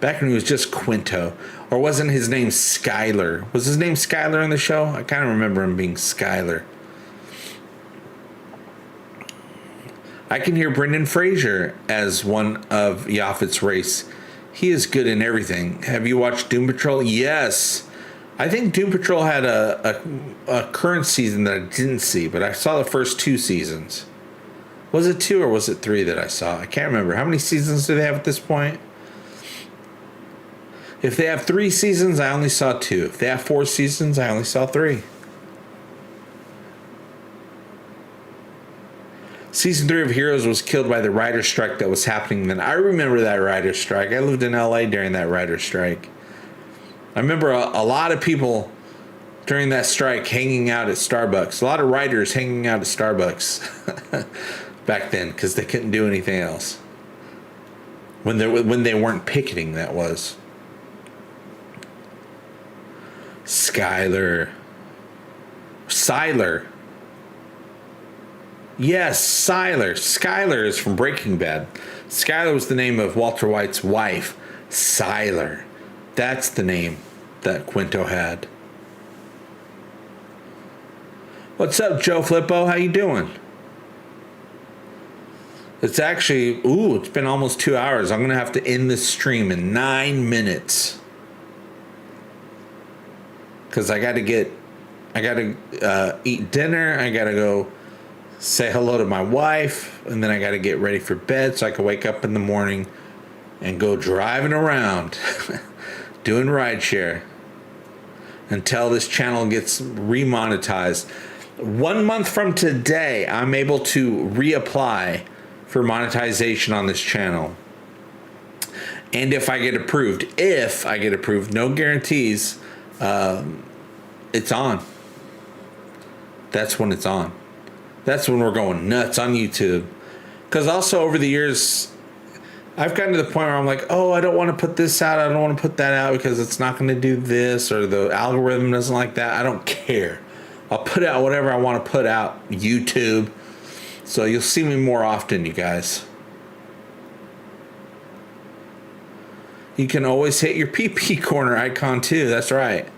[SPEAKER 1] Back when he was just Quinto. Or wasn't his name Skyler? Was his name Skyler in the show? I kind of remember him being Skyler. I can hear Brendan Fraser as one of Yaphet's race. He is good in everything. Have you watched Doom Patrol? Yes. I think Doom Patrol had a current season that I didn't see, but I saw the first 2 seasons. Was it 2 or was it 3 that I saw? I can't remember. How many seasons do they have at this point? If they have 3 seasons, I only saw 2. If they have 4 seasons, I only saw 3. Season 3 of Heroes was killed by the writer's strike that was happening then. I remember that writer's strike. I lived in LA during that writer's strike. I remember a lot of people during that strike hanging out at Starbucks. A lot of writers hanging out at Starbucks back then because they couldn't do anything else. when they weren't picketing. That was Skyler. Yes, Skyler is from Breaking Bad. Skyler was the name of Walter White's wife. Skyler. That's the name that Quinto had. What's up, Joe Flippo? How you doing? It's actually, it's been almost 2 hours. I'm going to have to end this stream in 9 minutes. Because I got to eat dinner. I got to go say hello to my wife. And then I got to get ready for bed so I can wake up in the morning and go driving around doing rideshare until this channel gets remonetized. 1 month from today, I'm able to reapply for monetization on this channel. And if I get approved, no guarantees, it's on. That's when it's on. That's when we're going nuts on YouTube. Because also over the years, I've gotten to the point where I'm like, I don't want to put this out. I don't want to put that out because it's not going to do this, or the algorithm doesn't like that. I don't care. I'll put out whatever I want to put out. YouTube. So you'll see me more often, you guys. You can always hit your PP corner icon too. That's right.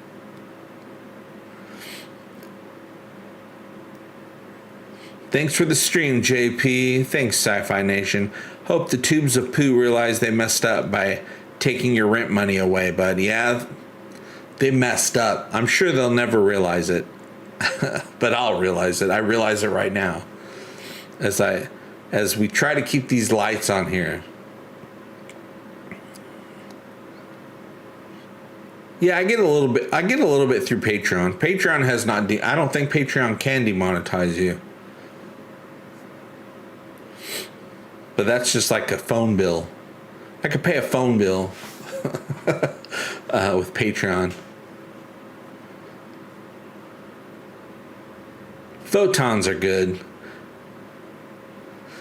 [SPEAKER 1] Thanks for the stream, JP. Thanks, Sci-Fi Nation. Hope the tubes of poo realize they messed up by taking your rent money away, bud. Yeah, they messed up. I'm sure they'll never realize it. But I'll realize it. I realize it right now. As we try to keep these lights on here. Yeah, I get a little bit through Patreon. Patreon has not I don't think Patreon can demonetize you. But that's just like a phone bill. I could pay a phone bill with Patreon. Photons are good.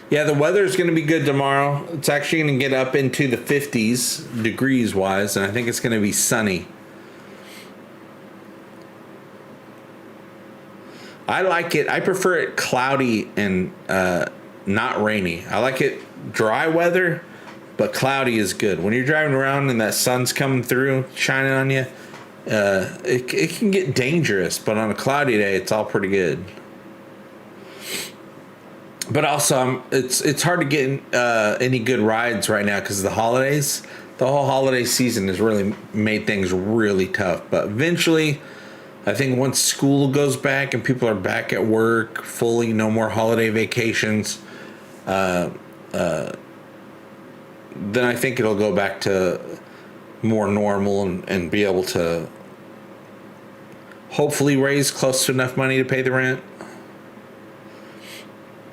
[SPEAKER 1] Yeah, the weather is going to be good tomorrow. It's actually going to get up into the 50s degrees wise, and I think it's going to be sunny. I like it. I prefer it cloudy and not rainy. I like it dry weather, but cloudy is good. When you're driving around and that sun's coming through, shining on you, it can get dangerous, but on a cloudy day, it's all pretty good. But also, it's hard to get any good rides right now because of the holidays. The whole holiday season has really made things really tough. But eventually, I think once school goes back and people are back at work fully, no more holiday vacations, then I think it'll go back to more normal and be able to hopefully raise close to enough money to pay the rent.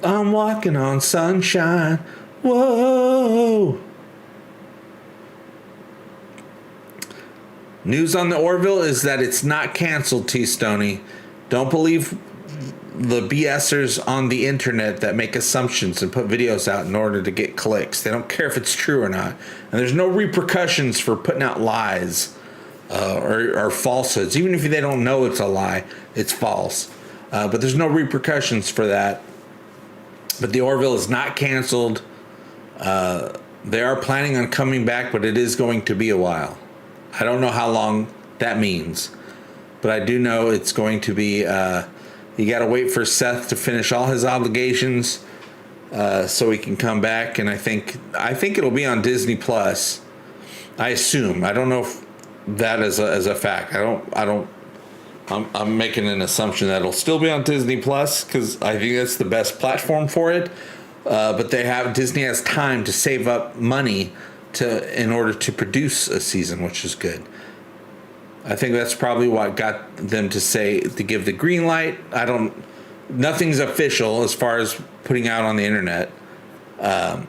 [SPEAKER 1] I'm walking on sunshine. Whoa. News on the Orville is that it's not canceled, T. Stoney. Don't believe the BSers on the internet that make assumptions and put videos out in order to get clicks. They don't care if it's true or not. And there's no repercussions for putting out lies or falsehoods. Even if they don't know it's a lie, it's false. But there's no repercussions for that. But the Orville is not canceled. They are planning on coming back, but it is going to be a while. I don't know how long that means. But I do know it's going to be... you got to wait for Seth to finish all his obligations so he can come back. And I think it'll be on Disney Plus. I assume. I don't know if that is a fact. I'm making an assumption that it'll still be on Disney Plus because I think that's the best platform for it. But Disney has time to save up money in order to produce a season, which is good. I think that's probably what got them to give the green light. Nothing's official as far as putting out on the internet. But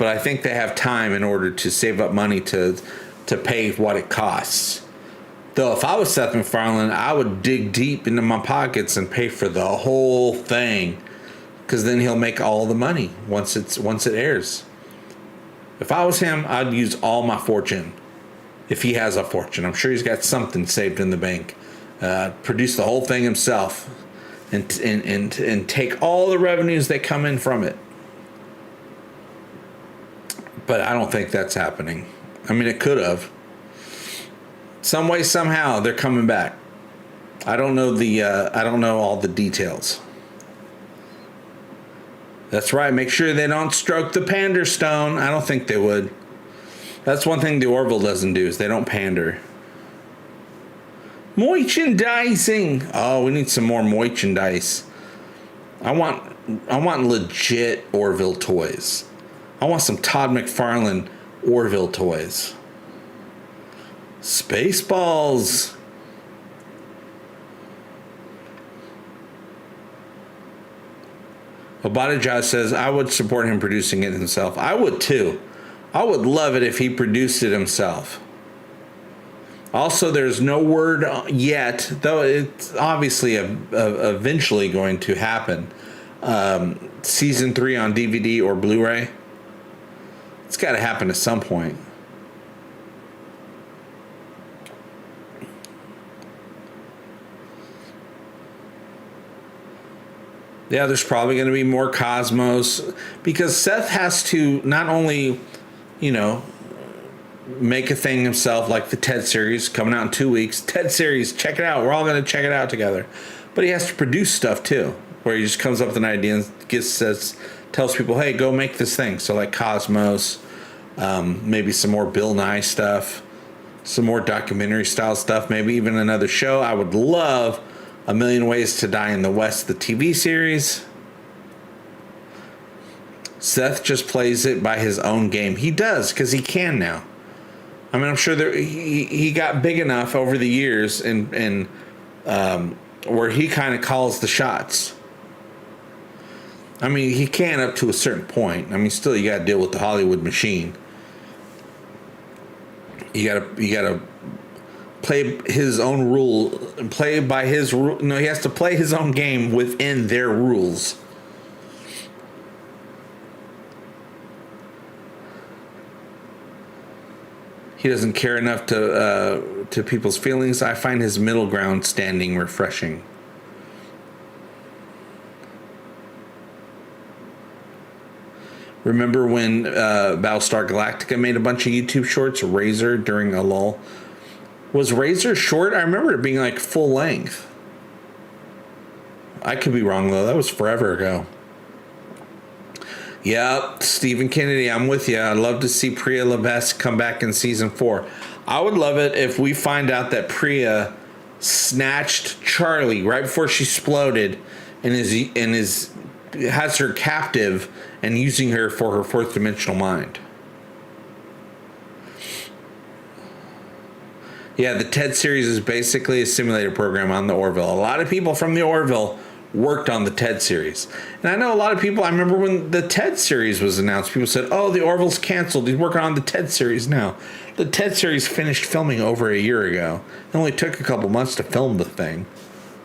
[SPEAKER 1] I think they have time in order to save up money to pay what it costs. Though if I was Seth MacFarlane, I would dig deep into my pockets and pay for the whole thing, because then he'll make all the money once it airs. If I was him, I'd use all my fortune. If he has a fortune, I'm sure he's got something saved in the bank. Produce the whole thing himself, and take all the revenues that come in from it. But I don't think that's happening. I mean, it could have. Some way, somehow, they're coming back. I don't know all the details. That's right. Make sure they don't stroke the pander stone. I don't think they would. That's one thing the Orville doesn't do, is they don't pander. Merchandising. Oh, we need some more merchandise. I want legit Orville toys. I want some Todd MacFarlane Orville toys. Spaceballs. Obadijah says, I would support him producing it himself. I would too. I would love it if he produced it himself. Also, there's no word yet, though it's obviously eventually going to happen. Season 3 on DVD or Blu-ray. It's got to happen at some point. Yeah, there's probably going to be more Cosmos, because Seth has to not only, make a thing himself, like the TED series coming out in 2 weeks. TED series, check it out. We're all going to check it out together. But he has to produce stuff too, where he just comes up with an idea and tells people, hey, go make this thing. So like Cosmos, maybe some more Bill Nye stuff, some more documentary style stuff, maybe even another show. I would love A Million Ways to Die in the West, the TV series. Seth just plays it by his own game. He does, because he can now. I mean, I'm sure he got big enough over the years and where he kind of calls the shots. I mean, he can up to a certain point. I mean, still, you got to deal with the Hollywood machine. You gotta play his own rule, play by his rule. No, he has to play his own game within their rules. He doesn't care enough to people's feelings. I find his middle ground standing refreshing. Remember when Battlestar Galactica made a bunch of YouTube shorts, Razor, during a lull? Was Razor short? I remember it being like full length. I could be wrong, though. That was forever ago. Yeah, Stephen Kennedy, I'm with you. I'd love to see Priya Levesque come back in season 4. I would love it if we find out that Priya snatched Charlie right before she exploded and has her captive and using her for her fourth dimensional mind. Yeah, the TED series is basically a simulator program on the Orville. A lot of people from the Orville worked on the TED series. And I know a lot of people, I remember when the TED series was announced, people said, oh, the Orville's canceled. He's working on the TED series now. The TED series finished filming over a year ago. It only took a couple months to film the thing.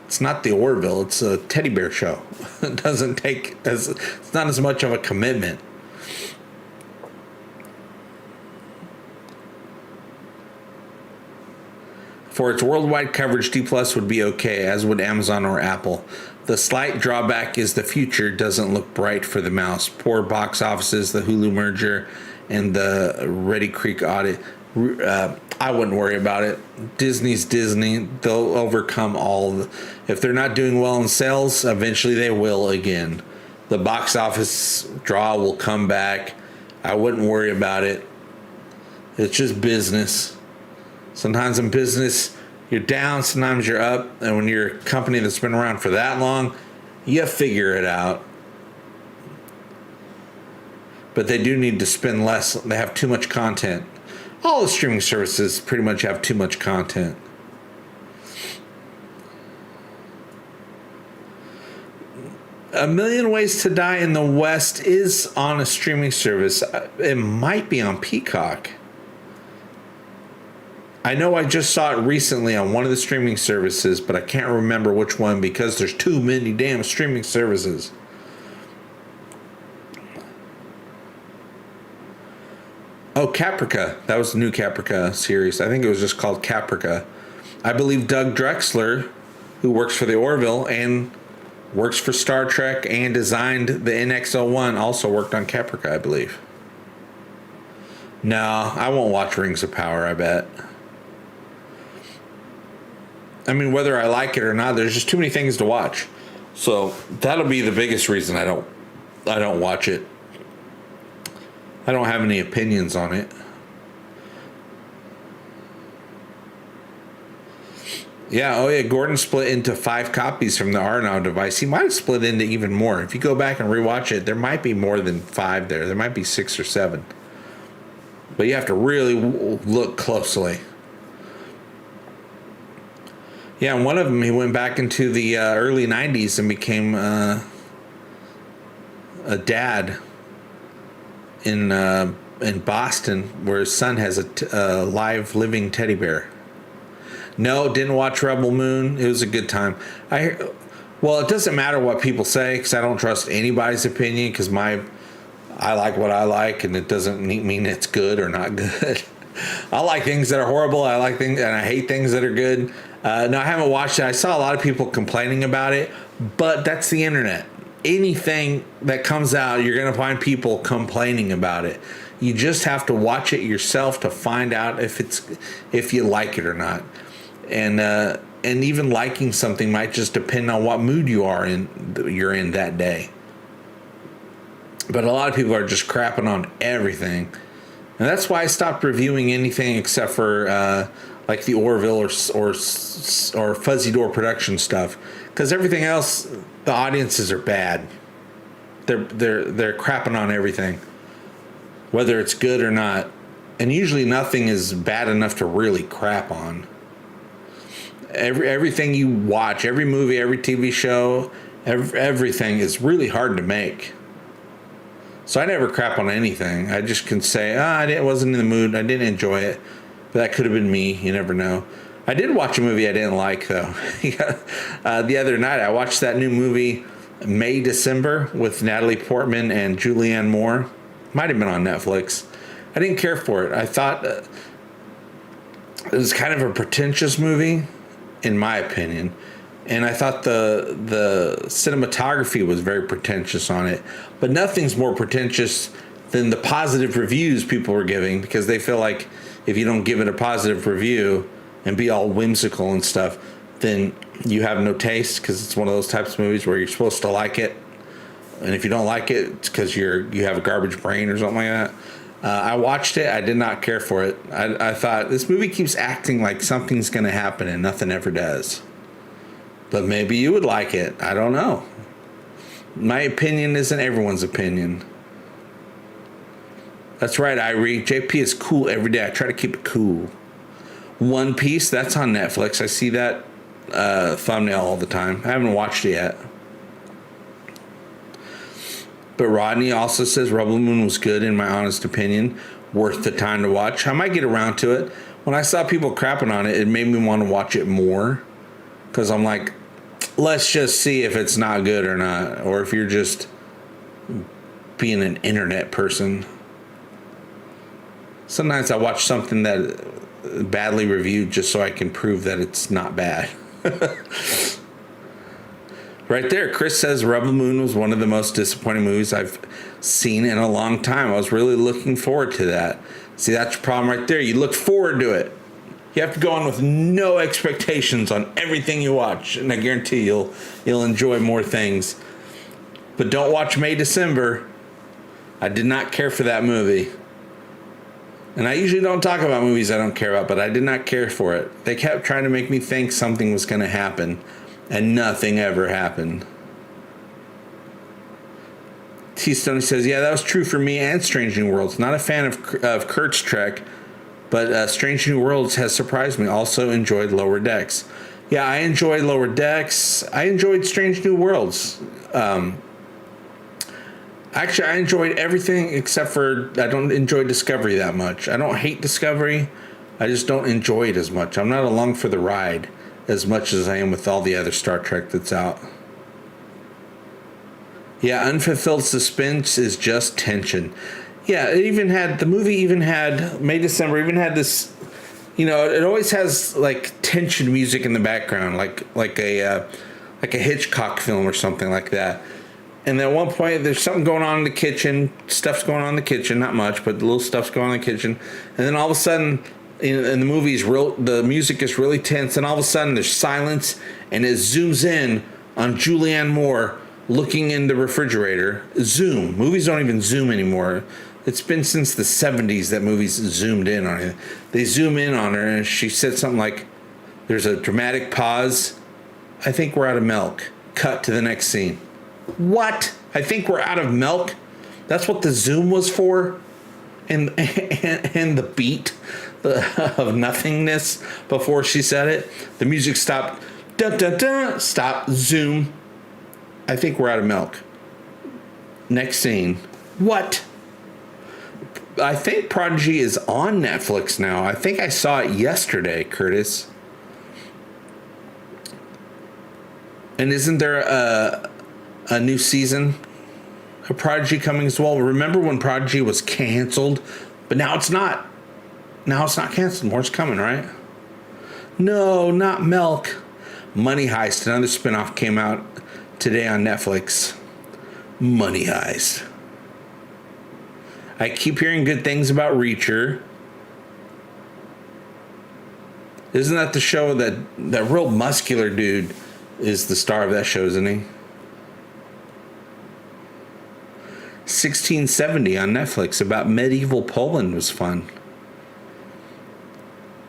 [SPEAKER 1] It's not the Orville. It's a teddy bear show. It doesn't take it's not as much of a commitment. For its worldwide coverage, D Plus would be okay, as would Amazon or Apple. The slight drawback is the future doesn't look bright for the mouse. Poor box offices, the Hulu merger, and the Ready Creek audit. I wouldn't worry about it. Disney's Disney. They'll overcome all. If they're not doing well in sales, eventually they will again. The box office draw will come back. I wouldn't worry about it. It's just business. Sometimes in business, you're down, sometimes you're up. And when you're a company that's been around for that long, you figure it out. But they do need to spend less. They have too much content. All the streaming services pretty much have too much content. A Million Ways to Die in the West is on a streaming service. It might be on Peacock. I know I just saw it recently on one of the streaming services, but I can't remember which one because there's too many damn streaming services. Oh, Caprica. That was the new Caprica series. I think it was just called Caprica. I believe Doug Drexler, who works for the Orville and works for Star Trek and designed the NX-01, also worked on Caprica, I believe. No, I won't watch Rings of Power, I bet. I mean, whether I like it or not, there's just too many things to watch. So that'll be the biggest reason I don't watch it. I don't have any opinions on it. Yeah, oh yeah, Gordon split into 5 copies from the Arnow device. He might have split into even more. If you go back and rewatch it, there might be more than 5 there. There might be 6 or 7. But you have to really look closely. Yeah, and one of them, he went back into the early 90s and became a dad in Boston, where his son has a live living teddy bear. No, didn't watch Rebel Moon. It was a good time. Well, it doesn't matter what people say because I don't trust anybody's opinion because I like what I like, and it doesn't mean it's good or not good. I like things that are horrible. I like things, and I hate things that are good. No, I haven't watched it. I saw a lot of people complaining about it, but that's the internet. Anything that comes out, you're going to find people complaining about it. You just have to watch it yourself to find out if you like it or not. And even liking something might just depend on what mood you're in that day. But a lot of people are just crapping on everything. And that's why I stopped reviewing anything except for like the Orville or Fuzzy Door production stuff, because everything else, the audiences are bad. They're crapping on everything, whether it's good or not. And usually nothing is bad enough to really crap on. Everything you watch, every movie, every TV show, everything is really hard to make. So I never crap on anything. I just can say, I wasn't in the mood. I didn't enjoy it. But that could have been me. You never know. I did watch a movie I didn't like, though. The other night, I watched that new movie, May December, with Natalie Portman and Julianne Moore. Might have been on Netflix. I didn't care for it. I thought it was kind of a pretentious movie, in my opinion. And I thought the cinematography was very pretentious on it. But nothing's more pretentious than the positive reviews people were giving, because they feel like if you don't give it a positive review and be all whimsical and stuff, then you have no taste, because it's one of those types of movies where you're supposed to like it. And if you don't like it, it's because you have a garbage brain or something like that. I watched it. I did not care for it. I thought, this movie keeps acting like something's going to happen and nothing ever does. But maybe you would like it. I don't know. My opinion isn't everyone's opinion. That's right, Irie. JP is cool every day. I try to keep it cool. One Piece, that's on Netflix. I see that thumbnail all the time. I haven't watched it yet. But Rodney also says Rebel Moon was good, in my honest opinion. Worth the time to watch. I might get around to it. When I saw people crapping on it, it made me want to watch it more. Because I'm like, let's just see if it's not good or not. Or if you're just being an internet person. Sometimes I watch something that badly reviewed just so I can prove that it's not bad. Right there, Chris says Rebel Moon was one of the most disappointing movies I've seen in a long time. I was really looking forward to that. See, that's your problem right there. You look forward to it. You have to go on with no expectations on everything you watch, and I guarantee you'll enjoy more things. But don't watch May December. I did not care for that movie. And I usually don't talk about movies I don't care about, but I did not care for it. They kept trying to make me think something was going to happen, and nothing ever happened. T. Stoney says, yeah, that was true for me and Strange New Worlds. Not a fan of Kurt's Trek, but Strange New Worlds has surprised me. Also enjoyed Lower Decks. Yeah, I enjoyed Lower Decks. I enjoyed Strange New Worlds. Actually, I enjoyed everything except for I don't enjoy Discovery that much. I don't hate Discovery. I just don't enjoy it as much. I'm not along for the ride as much as I am with all the other Star Trek that's out. Yeah, unfulfilled suspense is just tension. Yeah, it even had, the movie even had, May, December, even had this, you know, it always has like tension music in the background, like a Hitchcock film or something like that. And then at one point, there's something going on in the kitchen. Stuff's going on in the kitchen, not much, but little stuff's going on in the kitchen. And then all of a sudden, in the movie's the music is really tense, and all of a sudden there's silence, and it zooms in on Julianne Moore looking in the refrigerator. Zoom. Movies don't even zoom anymore. It's been since the 70s that movies zoomed in on her. They zoom in on her, and she said something like, there's a dramatic pause. I think we're out of milk. Cut to the next scene. What? I think we're out of milk? That's what the zoom was for? And the beat of nothingness before she said it? The music stopped. Dun, dun, dun. Stop. Zoom. I think we're out of milk. Next scene. What? I think Prodigy is on Netflix now. I think I saw it yesterday, Curtis. And isn't there a new season of Prodigy coming as well? Remember when Prodigy was canceled? But now it's not. Now it's not canceled. More's coming, right? No, not Milk. Money Heist, another spinoff, came out today on Netflix. Money Heist. I keep hearing good things about Reacher. Isn't that the show that real muscular dude is the star of that show, isn't he? 1670 on Netflix about medieval Poland was fun.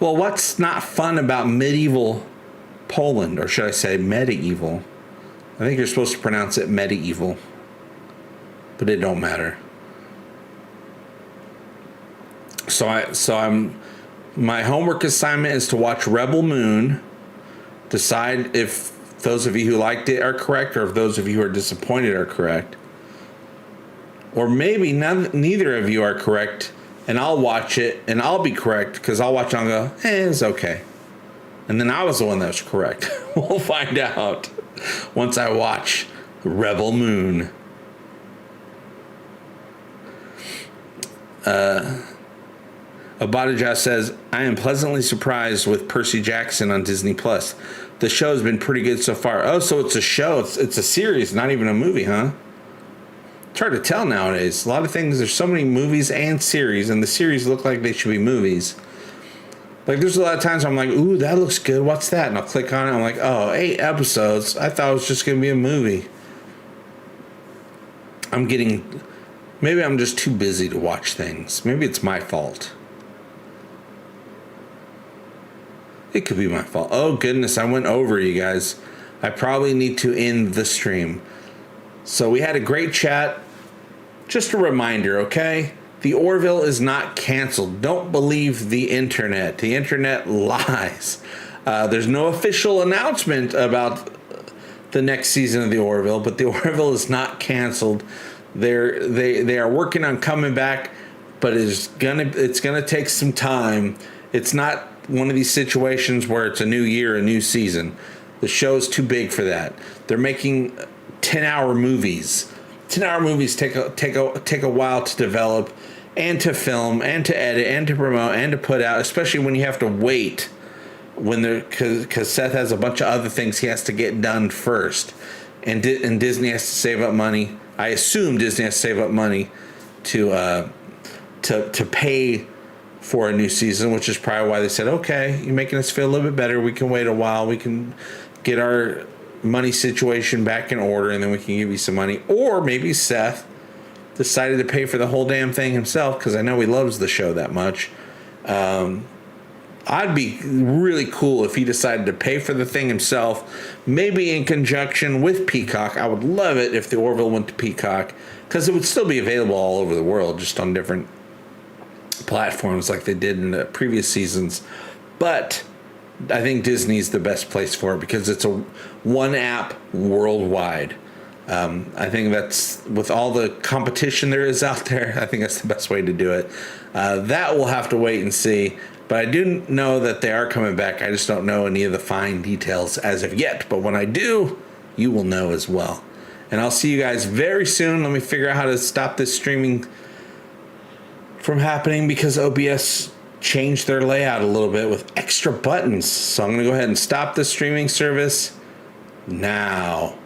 [SPEAKER 1] Well, what's not fun about medieval Poland? Or should I say medieval? I think you're supposed to pronounce it medieval. But it don't matter. My homework assignment is to watch Rebel Moon, decide if those of you who liked it are correct or if those of you who are disappointed are correct. Or maybe neither of you are correct, and I'll watch it and I'll be correct because I'll watch it and I'll go, it's okay. And then I was the one that was correct. We'll find out once I watch Rebel Moon. Abadijah says, I am pleasantly surprised with Percy Jackson on Disney Plus. The show has been pretty good so far. Oh, so it's a show. It's a series, not even a movie, huh? It's hard to tell nowadays. A lot of things, there's so many movies and series, and the series look like they should be movies. Like, there's a lot of times I'm like, ooh, that looks good. What's that? And I'll click on it. I'm like, oh, 8 episodes. I thought it was just going to be a movie. Maybe I'm just too busy to watch things. Maybe it's my fault. It could be my fault. Oh, goodness, I went over, you guys. I probably need to end the stream. So we had a great chat. Just a reminder, okay? The Orville is not canceled. Don't believe the internet. The internet lies. There's no official announcement about the next season of the Orville, but the Orville is not canceled. They are working on coming back, but it's gonna take some time. It's not one of these situations where it's a new year, a new season. The show is too big for that. They're making 10-hour movies. 10-hour movies take a while to develop and to film and to edit and to promote and to put out, especially when you have to wait because Seth has a bunch of other things he has to get done first, and Disney has to save up money. I assume Disney has to save up money to pay for a new season, which is probably why they said, okay, you're making us feel a little bit better. We can wait a while. We can get our money situation back in order, and then we can give you some money. Or maybe Seth decided to pay for the whole damn thing himself because I know he loves the show that much. I'd be really cool if he decided to pay for the thing himself, maybe in conjunction with Peacock. I would love it if the Orville went to Peacock because it would still be available all over the world, just on different platforms like they did in the previous seasons. But I think Disney's the best place for it because it's a one app worldwide. I think that's, with all the competition there is out there, I think that's the best way to do it. That we'll have to wait and see. But I do know that they are coming back. I just don't know any of the fine details as of yet. But when I do, you will know as well. And I'll see you guys very soon. Let me figure out how to stop this streaming from happening because OBS changed their layout a little bit with extra buttons. So I'm going to go ahead and stop the streaming service now.